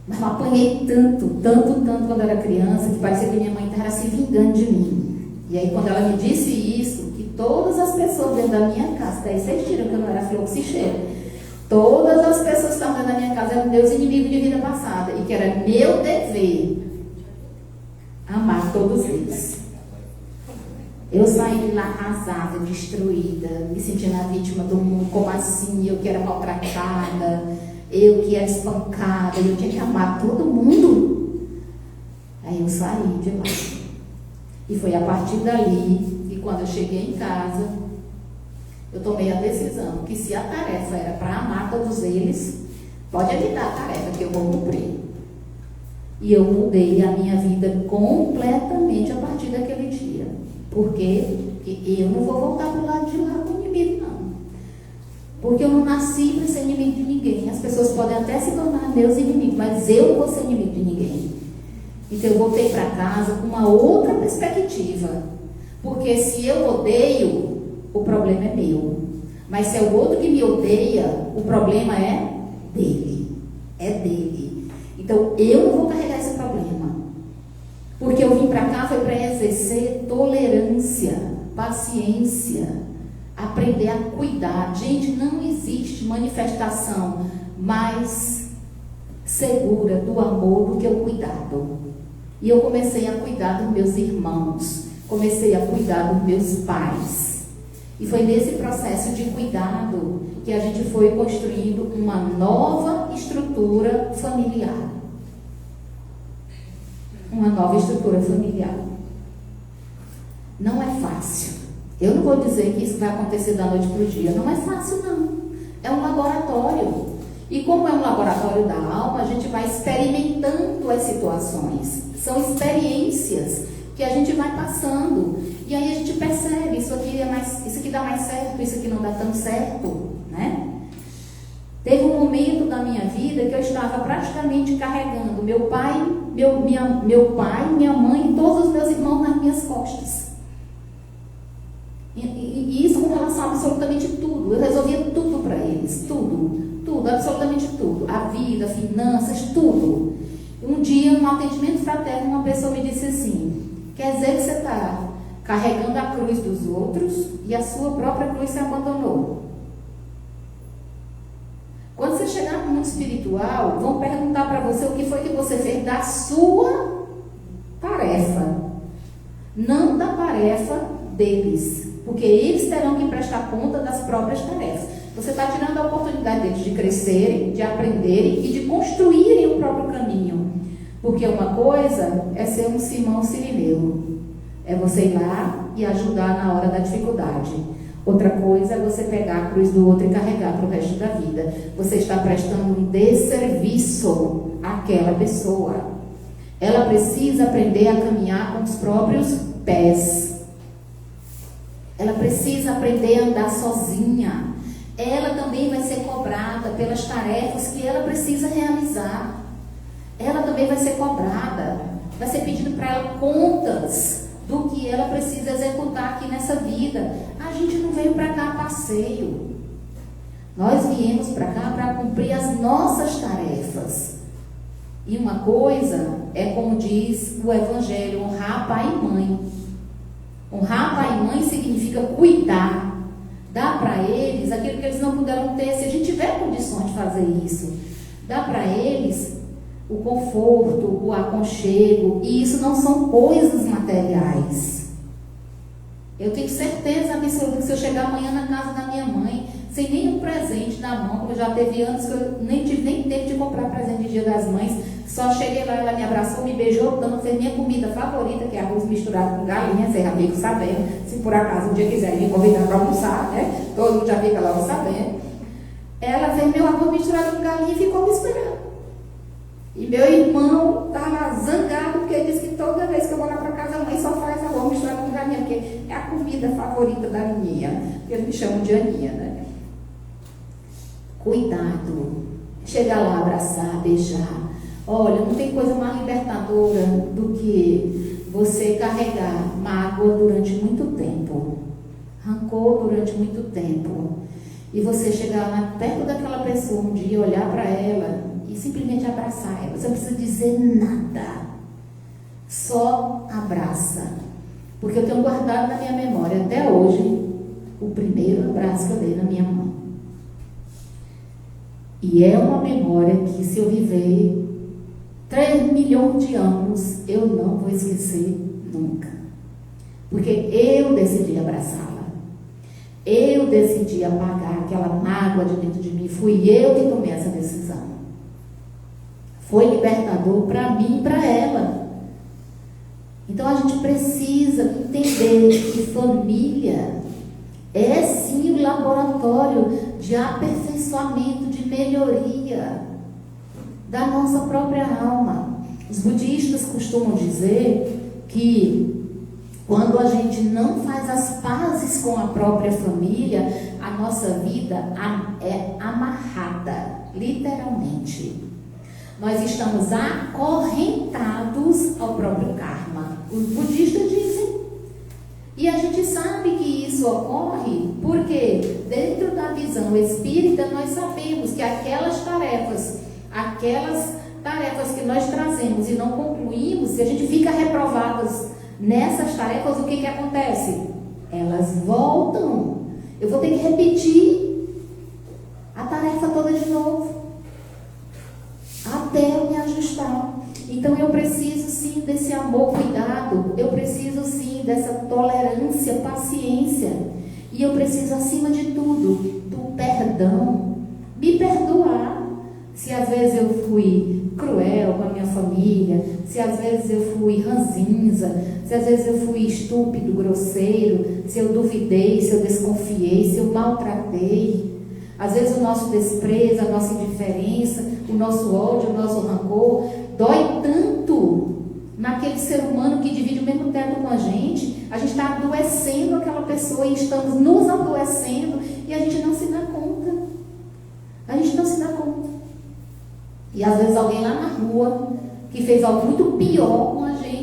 Mas eu apanhei tanto quando eu era criança, que parecia que minha mãe estava se vingando de mim. E aí quando ela me disse isso, que todas as pessoas dentro da minha casa, daí vocês tiram que eu não era fluxicheira, todas as pessoas que estavam dentro da minha casa eram meus inimigos de vida passada, e que era meu dever amar todos eles. Eu saí de lá arrasada, destruída, me sentindo a vítima do mundo. Como assim? Eu que era maltratada, eu que era espancada, eu tinha que amar todo mundo. Aí eu saí de lá. E foi a partir dali que, quando eu cheguei em casa, eu tomei a decisão que, se a tarefa era para amar todos eles, pode me dar a tarefa que eu vou cumprir. E eu mudei a minha vida completamente a partir daquele dia. Por quê? Porque eu não vou voltar para o lado de lá com inimigo, não. Porque eu não nasci para ser inimigo de ninguém. As pessoas podem até se tornar meus inimigos, mas eu não vou ser inimigo de ninguém. Então eu voltei para casa com uma outra perspectiva. Porque se eu odeio, o problema é meu. Mas se é o outro que me odeia, o problema é dele. É dele. Então eu não vou carregar esse problema. Porque eu vim para cá foi para exercer tolerância, paciência, aprender a cuidar. Gente, não existe manifestação mais segura do amor do que o cuidado. E eu comecei a cuidar dos meus irmãos, comecei a cuidar dos meus pais. E foi nesse processo de cuidado que a gente foi construindo uma nova estrutura familiar. Uma nova estrutura familiar. Não é fácil. Eu não vou dizer que isso vai acontecer da noite para o dia. Não é fácil, não. É um laboratório. E como é um laboratório da alma, a gente vai experimentando as situações. São experiências que a gente vai passando. E aí a gente percebe, isso aqui dá mais certo, isso aqui não dá tão certo, né? Teve um momento da minha vida que eu estava praticamente carregando meu pai, minha mãe e todos os meus irmãos nas minhas costas. E isso com relação a absolutamente tudo. Eu resolvia tudo para eles, tudo, absolutamente tudo. A vida, finanças, tudo. Um dia, num atendimento fraterno, uma pessoa me disse assim: quer dizer que você está carregando a cruz dos outros e a sua própria cruz se abandonou. Quando você chegar no mundo espiritual, vão perguntar para você o que foi que você fez da sua tarefa, não da tarefa deles, porque eles terão que prestar conta das próprias tarefas. Você está tirando a oportunidade deles de crescerem, de aprenderem e de construírem o próprio caminho. Porque uma coisa é ser um Simão Sirineu, é você ir lá e ajudar na hora da dificuldade. Outra coisa é você pegar a cruz do outro e carregar para o resto da vida. Você está prestando um desserviço àquela pessoa. Ela precisa aprender a caminhar com os próprios pés. Ela precisa aprender a andar sozinha. Ela também vai ser cobrada pelas tarefas que ela precisa realizar. Ela também vai ser cobrada. Vai ser pedido para ela contas do que ela precisa executar aqui nessa vida. A gente não veio para cá a passeio. Nós viemos para cá para cumprir as nossas tarefas. E uma coisa é, como diz o Evangelho, honrar pai e mãe. Honrar pai e mãe significa cuidar, dar para eles aquilo que eles não puderam ter. Se a gente tiver condições de fazer isso, dar para eles o conforto, o aconchego, e isso não são coisas materiais. Eu tenho certeza absoluta que se eu chegar amanhã na casa da minha mãe, sem nenhum presente na mão, como já teve anos que eu nem tive nem tempo de comprar presente de Dia das Mães, só cheguei lá, ela me abraçou, me beijou tanto, fez minha comida favorita, que é arroz misturado com galinha, vocês já ficam sabendo, se por acaso um dia quiserem me convidar para almoçar, né? Todo mundo já fica logo sabendo. Ela fez meu arroz misturado com galinha e ficou me esperando. E meu irmão estava zangado, porque ele disse que toda vez que eu vou lá para casa, a mãe só faz arroz misturado com galinha, porque é a comida favorita da Aninha, que eles me chamam de Aninha, né? Cuidado. Chegar lá, abraçar, beijar. Olha, não tem coisa mais libertadora do que você carregar mágoa durante muito tempo, rancor durante muito tempo, e você chegar lá perto daquela pessoa um dia, olhar para ela e simplesmente abraçar ela. Você não precisa dizer nada, só abraça. Porque eu tenho guardado na minha memória até hoje o primeiro abraço que eu dei na minha mãe. E é uma memória que, se eu viver 3 milhões de anos, eu não vou esquecer nunca. Porque eu decidi abraçá-la. Eu decidi apagar aquela mágoa de dentro de mim. Fui eu que tomei essa decisão. Foi libertador para mim e para ela. Então a gente precisa entender que família é sim o laboratório de aperfeiçoamento, de melhoria da nossa própria alma. Os budistas costumam dizer que quando a gente não faz as pazes com a própria família, a nossa vida é amarrada, literalmente. Nós estamos acorrentados ao próprio karma. Os budistas dizem. E a gente sabe que isso ocorre porque, dentro da visão espírita, nós sabemos que aquelas tarefas que nós trazemos e não concluímos, se a gente fica reprovadas nessas tarefas, o que acontece? Elas voltam. Eu vou ter que repetir a tarefa toda de novo, até eu me ajustar. Então eu preciso sim desse amor, cuidado, eu preciso sim dessa tolerância, paciência, e eu preciso, acima de tudo, do perdão. Me perdoar se às vezes eu fui cruel com a minha família, se às vezes eu fui ranzinza, se às vezes eu fui estúpido, grosseiro, se eu duvidei, se eu desconfiei, se eu maltratei. Às vezes o nosso desprezo, a nossa indiferença, o nosso ódio, o nosso rancor dói tanto naquele ser humano que divide o mesmo teto com a gente está adoecendo aquela pessoa e estamos nos adoecendo e a gente não se dá conta. A gente não se E às vezes alguém lá na rua que fez algo muito pior com a gente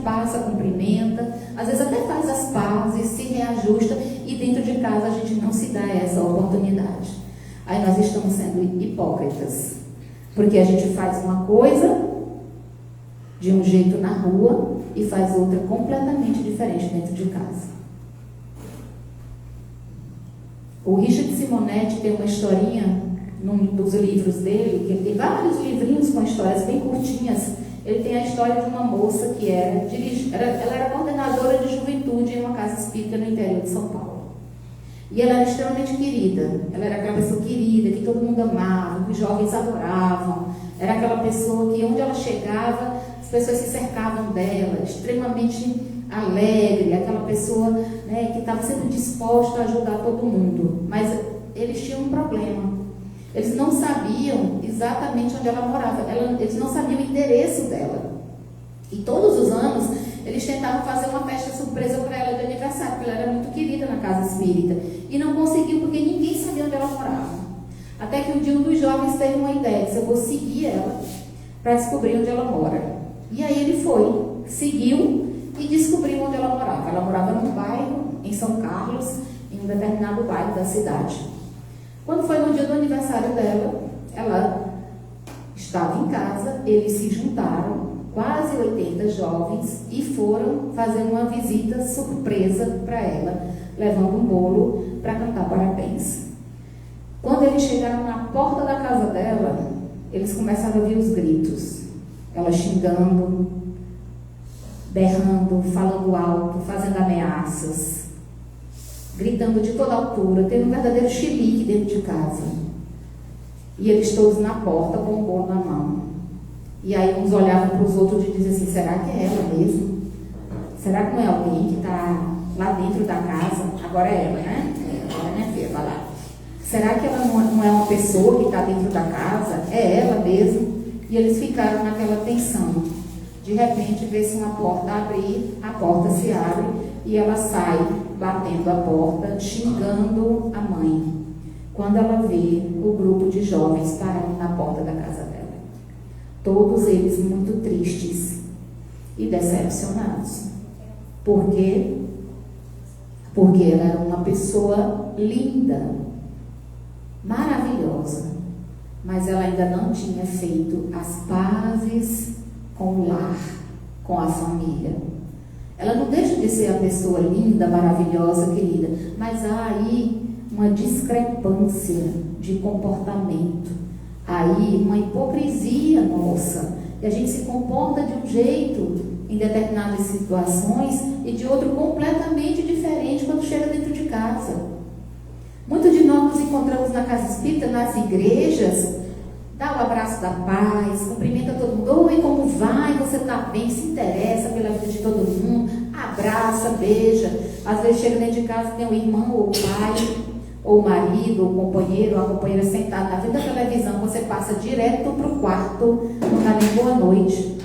passa, cumprimenta, às vezes até faz as pazes, se reajusta, e dentro de casa a gente não se dá essa oportunidade. Aí nós estamos sendo hipócritas, porque a gente faz uma coisa de um jeito na rua e faz outra completamente diferente dentro de casa. O Richard Simonetti tem uma historinha num dos livros dele, que ele tem vários livrinhos com histórias bem curtinhas. Ele tem a história de uma moça que ela era coordenadora de juventude em uma casa espírita no interior de São Paulo. E ela era extremamente querida. Ela era aquela pessoa querida, que todo mundo amava, que os jovens adoravam. Era aquela pessoa que, onde ela chegava, as pessoas se cercavam dela, extremamente alegre, aquela pessoa, né, que estava sempre disposta a ajudar todo mundo. Mas eles tinham um problema. Eles não sabiam exatamente onde ela morava, eles não sabiam o endereço dela. E todos os anos eles tentavam fazer uma festa surpresa para ela de aniversário, porque ela era muito querida na casa espírita. E não conseguiam, porque ninguém sabia onde ela morava. Até que um dia um dos jovens teve uma ideia, disse: eu vou seguir ela para descobrir onde ela mora. E aí ele foi, seguiu e descobriu onde ela morava. Ela morava num bairro, em São Carlos, em um determinado bairro da cidade. Quando foi no dia do aniversário dela, ela estava em casa, eles se juntaram, quase 80 jovens, e foram fazer uma visita surpresa para ela, levando um bolo para cantar parabéns. Quando eles chegaram na porta da casa dela, eles começaram a ouvir os gritos, ela xingando, berrando, falando alto, fazendo ameaças, gritando de toda altura, tendo um verdadeiro chilique dentro de casa. E eles todos na porta com o bolo na mão. E aí uns olhavam para os outros e diziam assim: será que é ela mesmo? Será que não é alguém que está lá dentro da casa? Agora é ela, né? Agora, né, filha? Vai lá. Será que ela não é uma pessoa que está dentro da casa? É ela mesmo? E eles ficaram naquela tensão. De repente, vê-se uma porta abrir, a porta se abre e ela sai batendo a porta, xingando a mãe. Quando ela vê o grupo de jovens parando na porta da casa dela, todos eles muito tristes e decepcionados. Por quê? Porque ela era uma pessoa linda, maravilhosa, mas ela ainda não tinha feito as pazes com o lar, com a família. Ela não deixa de ser a pessoa linda, maravilhosa, querida, mas há aí uma discrepância de comportamento, há aí uma hipocrisia nossa, e a gente se comporta de um jeito em determinadas situações e de outro completamente diferente quando chega dentro de casa. Muitos de nós nos encontramos na casa espírita, nas igrejas, dá o abraço da paz, cumprimenta todo mundo: oi, como vai? Você está bem? Se interessa pela vida de todo mundo, abraça, beija. Às vezes chega dentro de casa, tem o irmão, ou o pai, ou o marido, ou o companheiro, ou a companheira sentado na frente da televisão, você passa direto para o quarto, não dá nem boa noite.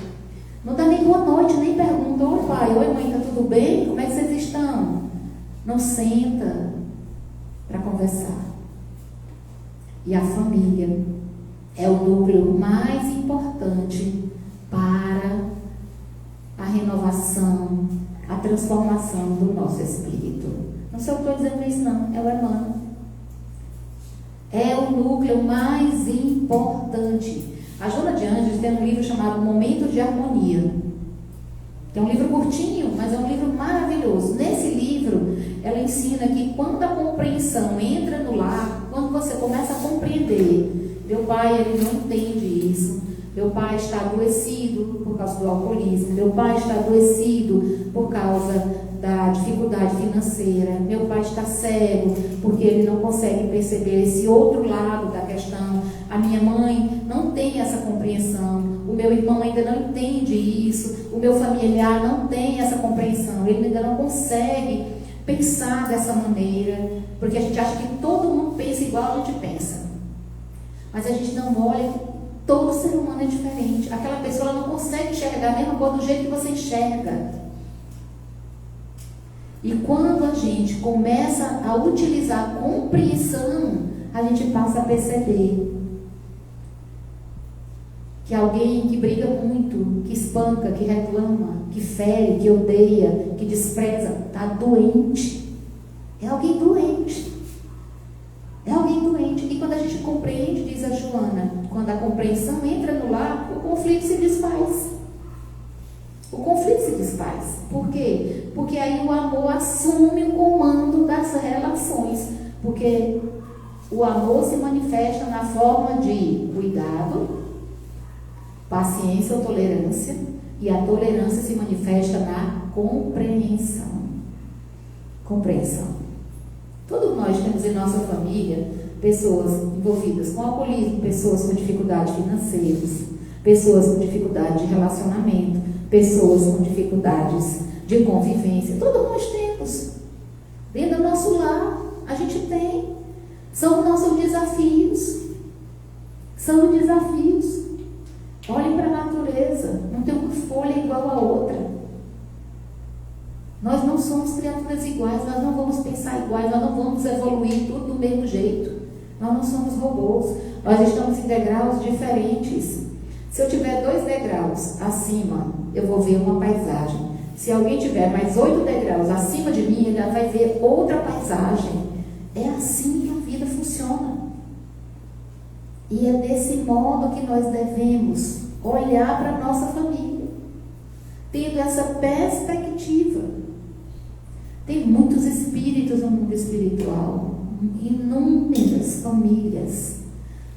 Não dá nem boa noite, nem pergunta: oi pai, oi mãe, está tudo bem? Como é que vocês estão? Não senta para conversar. E a família é o núcleo mais importante para a renovação, a transformação do nosso espírito. Não sei o que eu estou dizendo isso, não. É o Emmanuel. É o núcleo mais importante. A Joana de Ângeles tem um livro chamado Momento de Harmonia. É um livro curtinho, mas é um livro maravilhoso. Nesse livro, ela ensina que quando a compreensão entra no lar, quando você começa a compreender: meu pai, ele não entende isso, meu pai está adoecido por causa do alcoolismo, meu pai está adoecido por causa da dificuldade financeira, meu pai está cego porque ele não consegue perceber esse outro lado da questão, a minha mãe não tem essa compreensão, o meu irmão ainda não entende isso, o meu familiar não tem essa compreensão, ele ainda não consegue pensar dessa maneira, porque a gente acha que todo mundo pensa igual a gente pensa. Mas a gente não olha, todo ser humano é diferente. Aquela pessoa não consegue enxergar a mesma coisa do jeito que você enxerga. E quando a gente começa a utilizar a compreensão, a gente passa a perceber que alguém que briga muito, que espanca, que reclama, que fere, que odeia, que despreza, está doente. É alguém doente. É alguém doente. E quando a gente compreende, diz a Joana, quando a compreensão entra no lar, o conflito se desfaz. O conflito se desfaz. Por quê? Porque aí o amor assume o comando das relações. Porque o amor se manifesta na forma de cuidado, paciência ou tolerância, e a tolerância se manifesta na compreensão. Compreensão. Todos nós temos em nossa família pessoas envolvidas com alcoolismo, pessoas com dificuldades financeiras, pessoas com dificuldade de relacionamento, pessoas com dificuldades de convivência. Todos nós temos. Dentro do nosso lar, a gente tem. São nossos desafios. São desafios. Olhem para a natureza. Não tem uma folha igual a outra. Nós não somos criaturas iguais. Nós não vamos pensar iguais. Nós não vamos evoluir tudo do mesmo jeito. Nós não somos robôs. Nós estamos em degraus diferentes. Se eu tiver 2 degraus acima, eu vou ver uma paisagem. Se alguém tiver mais 8 degraus acima de mim, ele vai ver outra paisagem. É assim que a vida funciona. E é desse modo que nós devemos olhar para a nossa família, tendo essa perspectiva. Tem muitos espíritos no mundo espiritual, inúmeras famílias,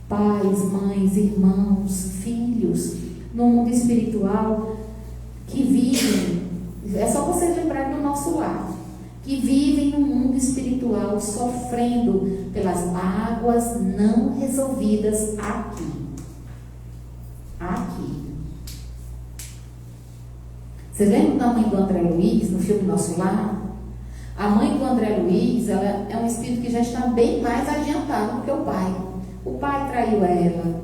pais, mães, irmãos, filhos, no mundo espiritual, que vivem, é só vocês lembrarem do nosso lar, que vivem no mundo espiritual sofrendo pelas mágoas não resolvidas aqui. Aqui. Vocês lembram da mãe do André Luiz, no filme Nosso Lar? A mãe do André Luiz, ela é um espírito que já está bem mais adiantado do que o pai. O pai traiu ela,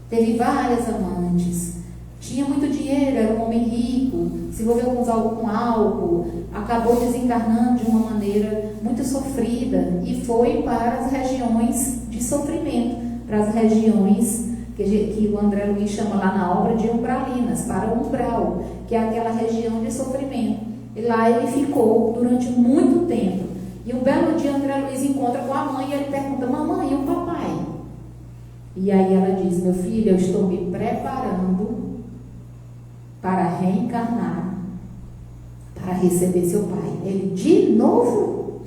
teve várias amantes, tinha muito dinheiro, era um homem rico, se envolveu com álcool, acabou desencarnando de uma maneira muito sofrida e foi para as regiões de sofrimento, para as regiões que o André Luiz chama lá na obra de umbralinas, para o umbral, que é aquela região de sofrimento. E lá ele ficou durante muito tempo. E um belo dia André Luiz encontra com a mãe e ele pergunta: mamãe, e o papai? E aí ela diz: meu filho, eu estou me preparando para reencarnar, para receber seu pai. Ele: de novo?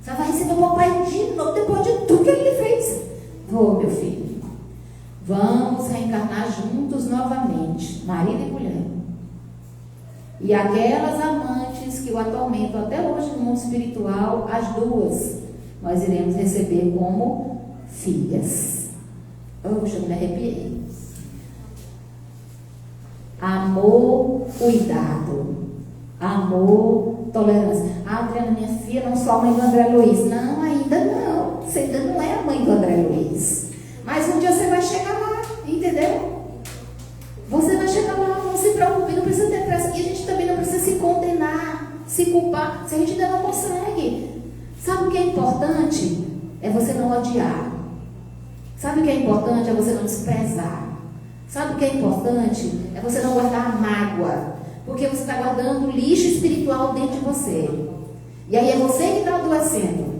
Você vai receber o papai de novo, depois de tudo que ele fez? Vou, meu filho. Vamos reencarnar juntos novamente, marido e mulher. E aquelas amantes que o atormentam até hoje no mundo espiritual, as duas, nós iremos receber como filhas. Poxa, eu me arrepiei. Amor, cuidado. Amor, tolerância. Ah, Adriana, minha filha, não sou a mãe do André Luiz. Não, ainda não. Você ainda não é a mãe do André Luiz. Mas um dia você vai chegar lá, entendeu? Você vai chegar lá, não se preocupe, não precisa ter pressa. E a gente também não precisa se condenar, se culpar, se a gente ainda não consegue. Sabe o que é importante? É você não odiar. Sabe o que é importante? É você não desprezar. Sabe o que é importante? É você não guardar a mágoa. Porque você está guardando lixo espiritual dentro de você. E aí é você que está adoecendo.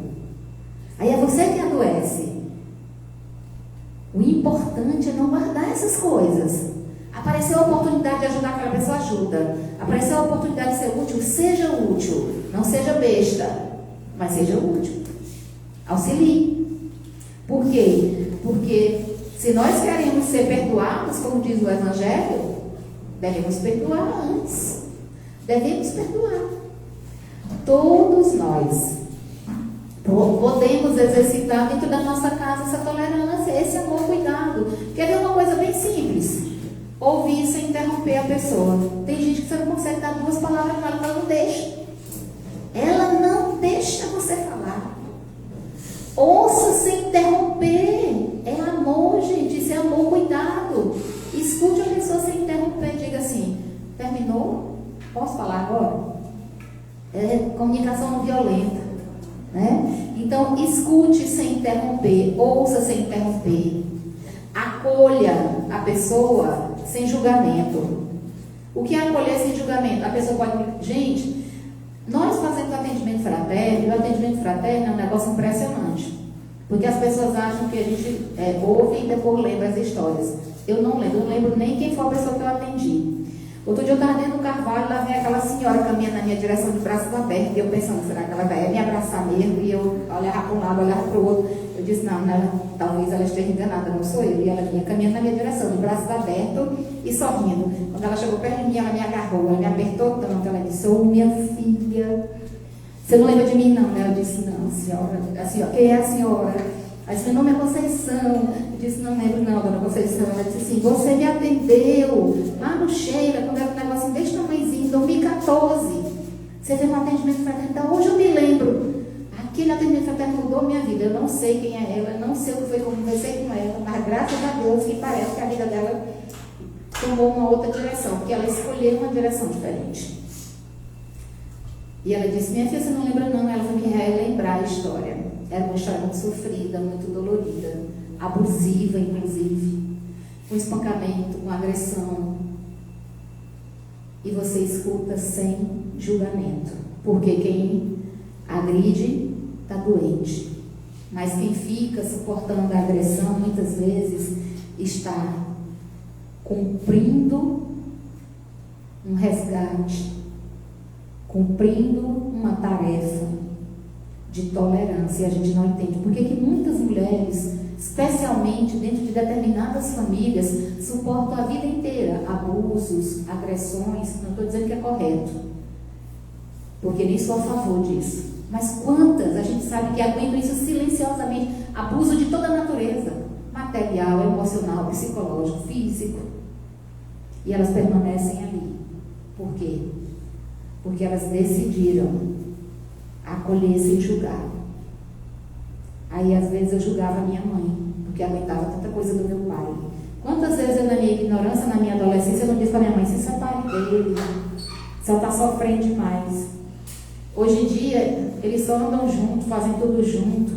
Aí é você que adoece. O importante é não guardar essas coisas. Apareceu a oportunidade de ajudar aquela pessoa, ajuda. Apareceu a oportunidade de ser útil, seja útil. Não seja besta, mas seja útil. Auxilie. Por quê? Porque se nós queremos ser perdoados, como diz o Evangelho, devemos perdoar antes. Devemos perdoar. Todos nós podemos exercitar dentro da nossa casa essa tolerância, esse amor, cuidado. Quer ver uma coisa bem simples? Ouvir sem interromper a pessoa. Tem gente que você não consegue dar 2 palavras para ela, ela não deixa. Ela não deixa você falar. Ouça sem interromper. É amor, gente. Isso é amor, cuidado. Escute a pessoa sem interromper. Diga assim: terminou? Posso falar agora? É comunicação não violenta, né? Então, escute sem interromper. Ouça sem interromper. Acolha a pessoa sem julgamento. O que é acolher sem julgamento? A pessoa pode... Gente, nós fazemos atendimento fraterno, e o atendimento fraterno é um negócio impressionante. Porque as pessoas acham que a gente ouve e depois lembra as histórias. Eu não lembro nem quem foi a pessoa que eu atendi. Outro dia eu estava dentro do Carvalho, lá vem aquela senhora caminhando na minha direção de braços abertos, e eu pensando, será que ela vai me abraçar mesmo? E eu olhava para um lado, olhava para o outro. Eu disse, não, talvez ela esteja enganada, não sou eu. E ela vinha caminhando na minha direção, de braços abertos e sorrindo. Quando ela chegou perto de mim, ela me agarrou, ela me apertou tanto, ela disse, ô minha filha, você não lembra de mim não, né? Eu disse, não, senhora, quem é a senhora? Aí disse, meu nome é Conceição. Eu disse, não lembro não, dona Conceição. Ela disse assim, você me atendeu lá no Sheila, quando era um negocinho desse tamanhozinho, em 2014. Você fez um atendimento fraterno. Então, hoje eu me lembro. Aquele atendimento fraterno mudou minha vida. Eu não sei quem é ela, não sei o que foi que eu conversei com ela, mas graças a Deus que parece que a vida dela tomou uma outra direção, porque ela escolheu uma direção diferente. E ela disse, minha filha, você não lembra não? Ela foi me relembrar a história. Era uma história muito sofrida, muito dolorida, abusiva, inclusive, com espancamento, com agressão. E você escuta sem julgamento, porque quem agride está doente, mas quem fica suportando a agressão, muitas vezes, está cumprindo um resgate, cumprindo uma tarefa de tolerância, e a gente não entende. Por que muitas mulheres, especialmente dentro de determinadas famílias, suportam a vida inteira abusos, agressões? Não estou dizendo que é correto, porque nem sou a favor disso. Mas quantas a gente sabe que aguentam isso silenciosamente? Abuso de toda a natureza, material, emocional, psicológico, físico. E elas permanecem ali. Por quê? Porque elas decidiram acolher sem julgar. Aí às vezes eu julgava a minha mãe, porque aguentava tanta coisa do meu pai. Quantas vezes eu, na minha ignorância, na minha adolescência, eu não disse para minha mãe, se separe dele, se ela está sofrendo demais. Hoje em dia, eles só andam juntos, fazem tudo junto.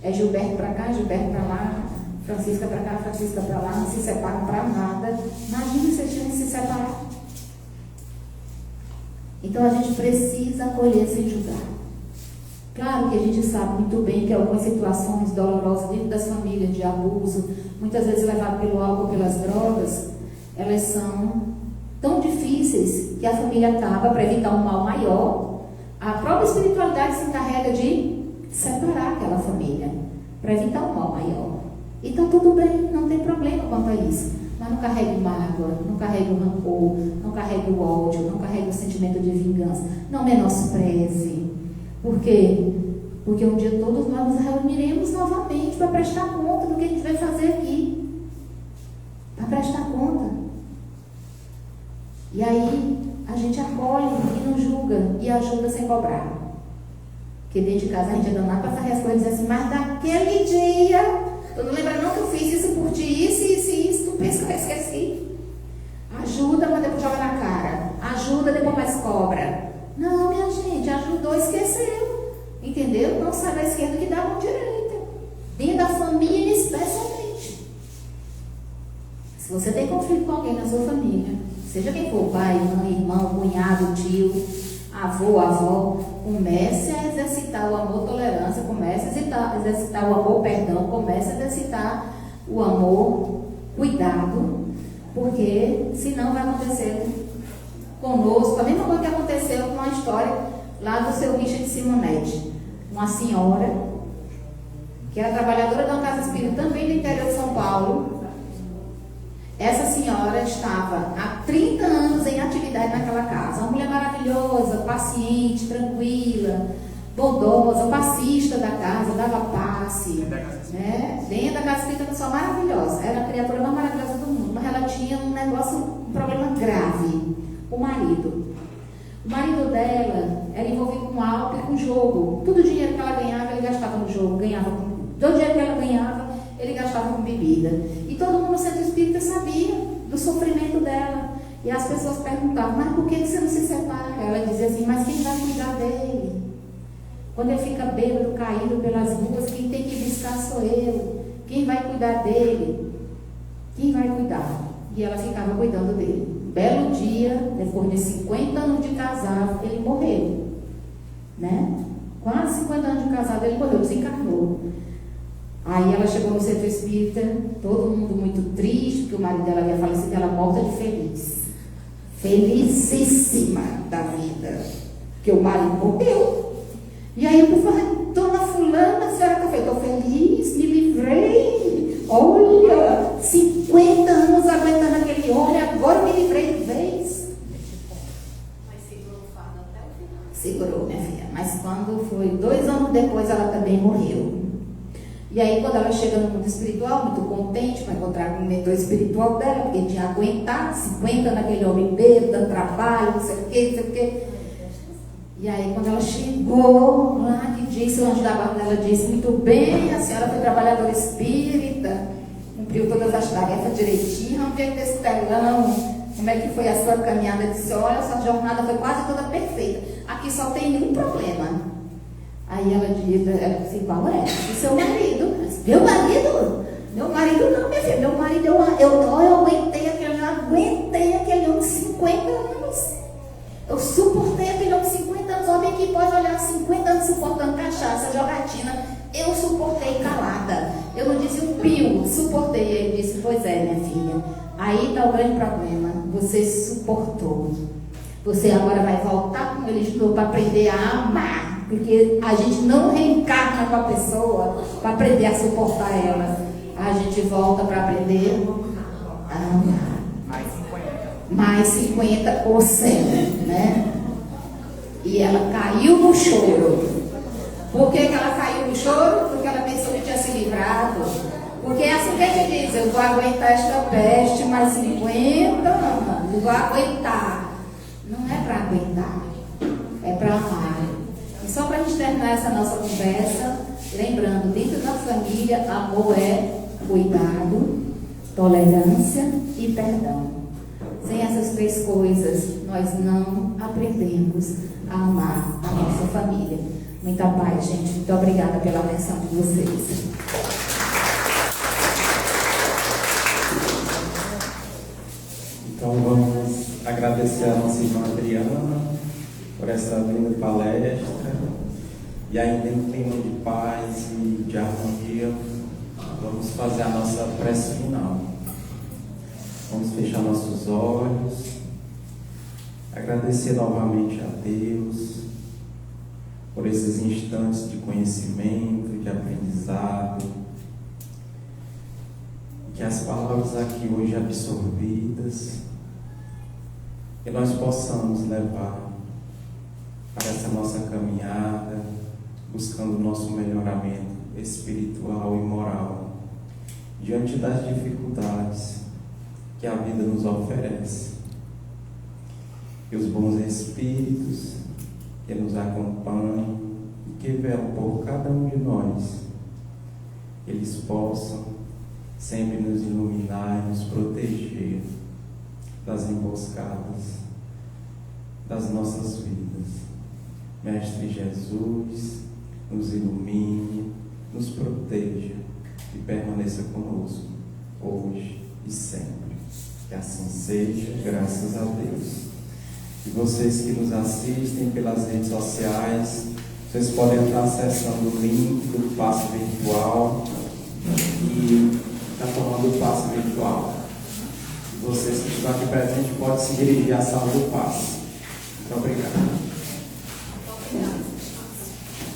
É Gilberto para cá, Gilberto para lá, Francisca para cá, Francisca para lá, não se separam para nada. Imagina se eles tinham que se separar. Então a gente precisa acolher sem julgar. Claro que a gente sabe muito bem que algumas situações dolorosas dentro das famílias de abuso, muitas vezes levado pelo álcool, pelas drogas, elas são tão difíceis que a família acaba, para evitar um mal maior, a própria espiritualidade se encarrega de separar aquela família, para evitar um mal maior. Então tudo bem, não tem problema quanto a isso. Mas não carregue mágoa, não carregue o rancor, não carregue o ódio, não carregue o sentimento de vingança, não menospreze. Por quê? Porque um dia todos nós nos reuniremos novamente para prestar conta do que a gente vai fazer aqui. Para prestar conta. E aí a gente acolhe e não julga e ajuda sem cobrar. Porque dentro de casa a gente é danado para fazer as coisas e dizer assim, mas daquele dia, tu não lembra não que eu fiz isso por ti, isso, tu pensa que eu esqueci. Ajuda, mas depois joga na cara. Ajuda, depois mais cobra. Não, minha gente, ajudou, esqueceu. Entendeu? Não sai da esquerda que dá a mão direita. Dentro da família, especialmente. Se você tem conflito com alguém na sua família, seja quem for, pai, mãe, irmão, cunhado, tio, avô, avó, comece a exercitar o amor, tolerância, comece a exercitar o amor, perdão, comece a exercitar o amor, cuidado, porque senão vai acontecer conosco, a mesma coisa que aconteceu com a história lá do seu Richard Simonetti. Uma senhora que era trabalhadora de uma casa espírita também do interior de São Paulo. Essa senhora estava há 30 anos em atividade naquela casa. Uma mulher maravilhosa, paciente, tranquila, bondosa, passista da casa, dava passe. Dentro da casa espírita, uma pessoa maravilhosa. Era a criatura mais maravilhosa do mundo, mas ela tinha um problema grave. O marido dela era envolvido com álcool e com jogo. Todo o dinheiro que ela ganhava, ele gastava no jogo. Todo o dinheiro que ela ganhava, ele gastava com bebida. E todo mundo no centro espírita sabia do sofrimento dela. E as pessoas perguntavam, mas por que você não se separa? Ela dizia assim, mas quem vai cuidar dele? Quando ele fica bêbado, caído pelas ruas, quem tem que buscar sou eu. Quem vai cuidar dele? Quem vai cuidar? e ela ficava cuidando dele. Um belo dia, depois de 50 anos de casado, ele morreu, né? Quase 50 anos de casado, ele morreu, desencarnou. Aí ela chegou no centro espírita, todo mundo muito triste, porque o marido dela havia falecido, ela morta de feliz. Felicíssima da vida, porque o marido morreu. E aí eu falei, dona fulana, a senhora está feliz? Estou feliz, me livrei. Olha, 50 anos aguentando aquele homem, agora me livrei de vez. Mas segurou o fardo até o final. Segurou, minha filha. Mas quando foi 2 anos depois, ela também morreu. E aí, quando ela chega no mundo espiritual, muito contente para encontrar com o mentor espiritual dela, porque tinha aguentado 50 naquele homem bêbado, dando trabalho, não sei o quê, não sei o quê. E aí, quando ela chegou lá, que disse, o anjo da guarda dela disse, muito bem, a senhora foi trabalhadora espírita, cumpriu todas as tarefas direitinho, rompeu desse telão, como é que foi a sua caminhada? Disse, olha, sua jornada foi quase toda perfeita, aqui só tem um problema. Aí ela disse, qual é? E seu marido? Meu marido? Meu marido não, minha filha. Meu marido, eu aguentei aquele homem 50 anos. Eu suportei aquele homem 50 anos. Homem que pode olhar 50 anos suportando cachaça, jogatina. Eu suportei calada. Eu não disse um pio, suportei. Ele disse, pois é, minha filha. Aí está o grande problema. Você suportou. Você agora vai voltar com ele de novo para aprender a amar. Porque a gente não reencarna com a pessoa para aprender a suportar ela. A gente volta para aprender a amar. Mais 50%, né? E ela caiu no choro. Por que ela caiu no choro? Porque ela pensou que tinha se livrado. Porque é assim que a gente diz, eu vou aguentar esta peste mais 50 anos. Eu vou aguentar. Não é para aguentar, é para amar. E só para a gente terminar essa nossa conversa, lembrando, dentro da família, amor é cuidado, tolerância e perdão. Sem essas 3 coisas, nós não aprendemos a amar a nossa família. Muita paz, gente. Muito obrigada pela atenção de vocês. Então vamos agradecer a nossa irmã Adriana por essa linda palestra, e ainda em clima de paz e de harmonia, vamos fazer a nossa prece final. Vamos fechar nossos olhos, agradecer novamente a Deus por esses instantes de conhecimento, de aprendizado, que as palavras aqui hoje absorvidas, que nós possamos levar para essa nossa caminhada, buscando o nosso melhoramento espiritual e moral, diante das dificuldades que a vida nos oferece. Que os bons espíritos que nos acompanham e que velam por cada um de nós, eles possam sempre nos iluminar e nos proteger das emboscadas das nossas vidas. Mestre Jesus, nos ilumine, nos proteja e permaneça conosco, hoje e sempre. Que assim seja, graças a Deus. E vocês que nos assistem pelas redes sociais, vocês podem estar acessando o link do passe virtual e está tomando o passe virtual. E vocês que estão aqui presentes podem se dirigir à sala do passe. Muito obrigado.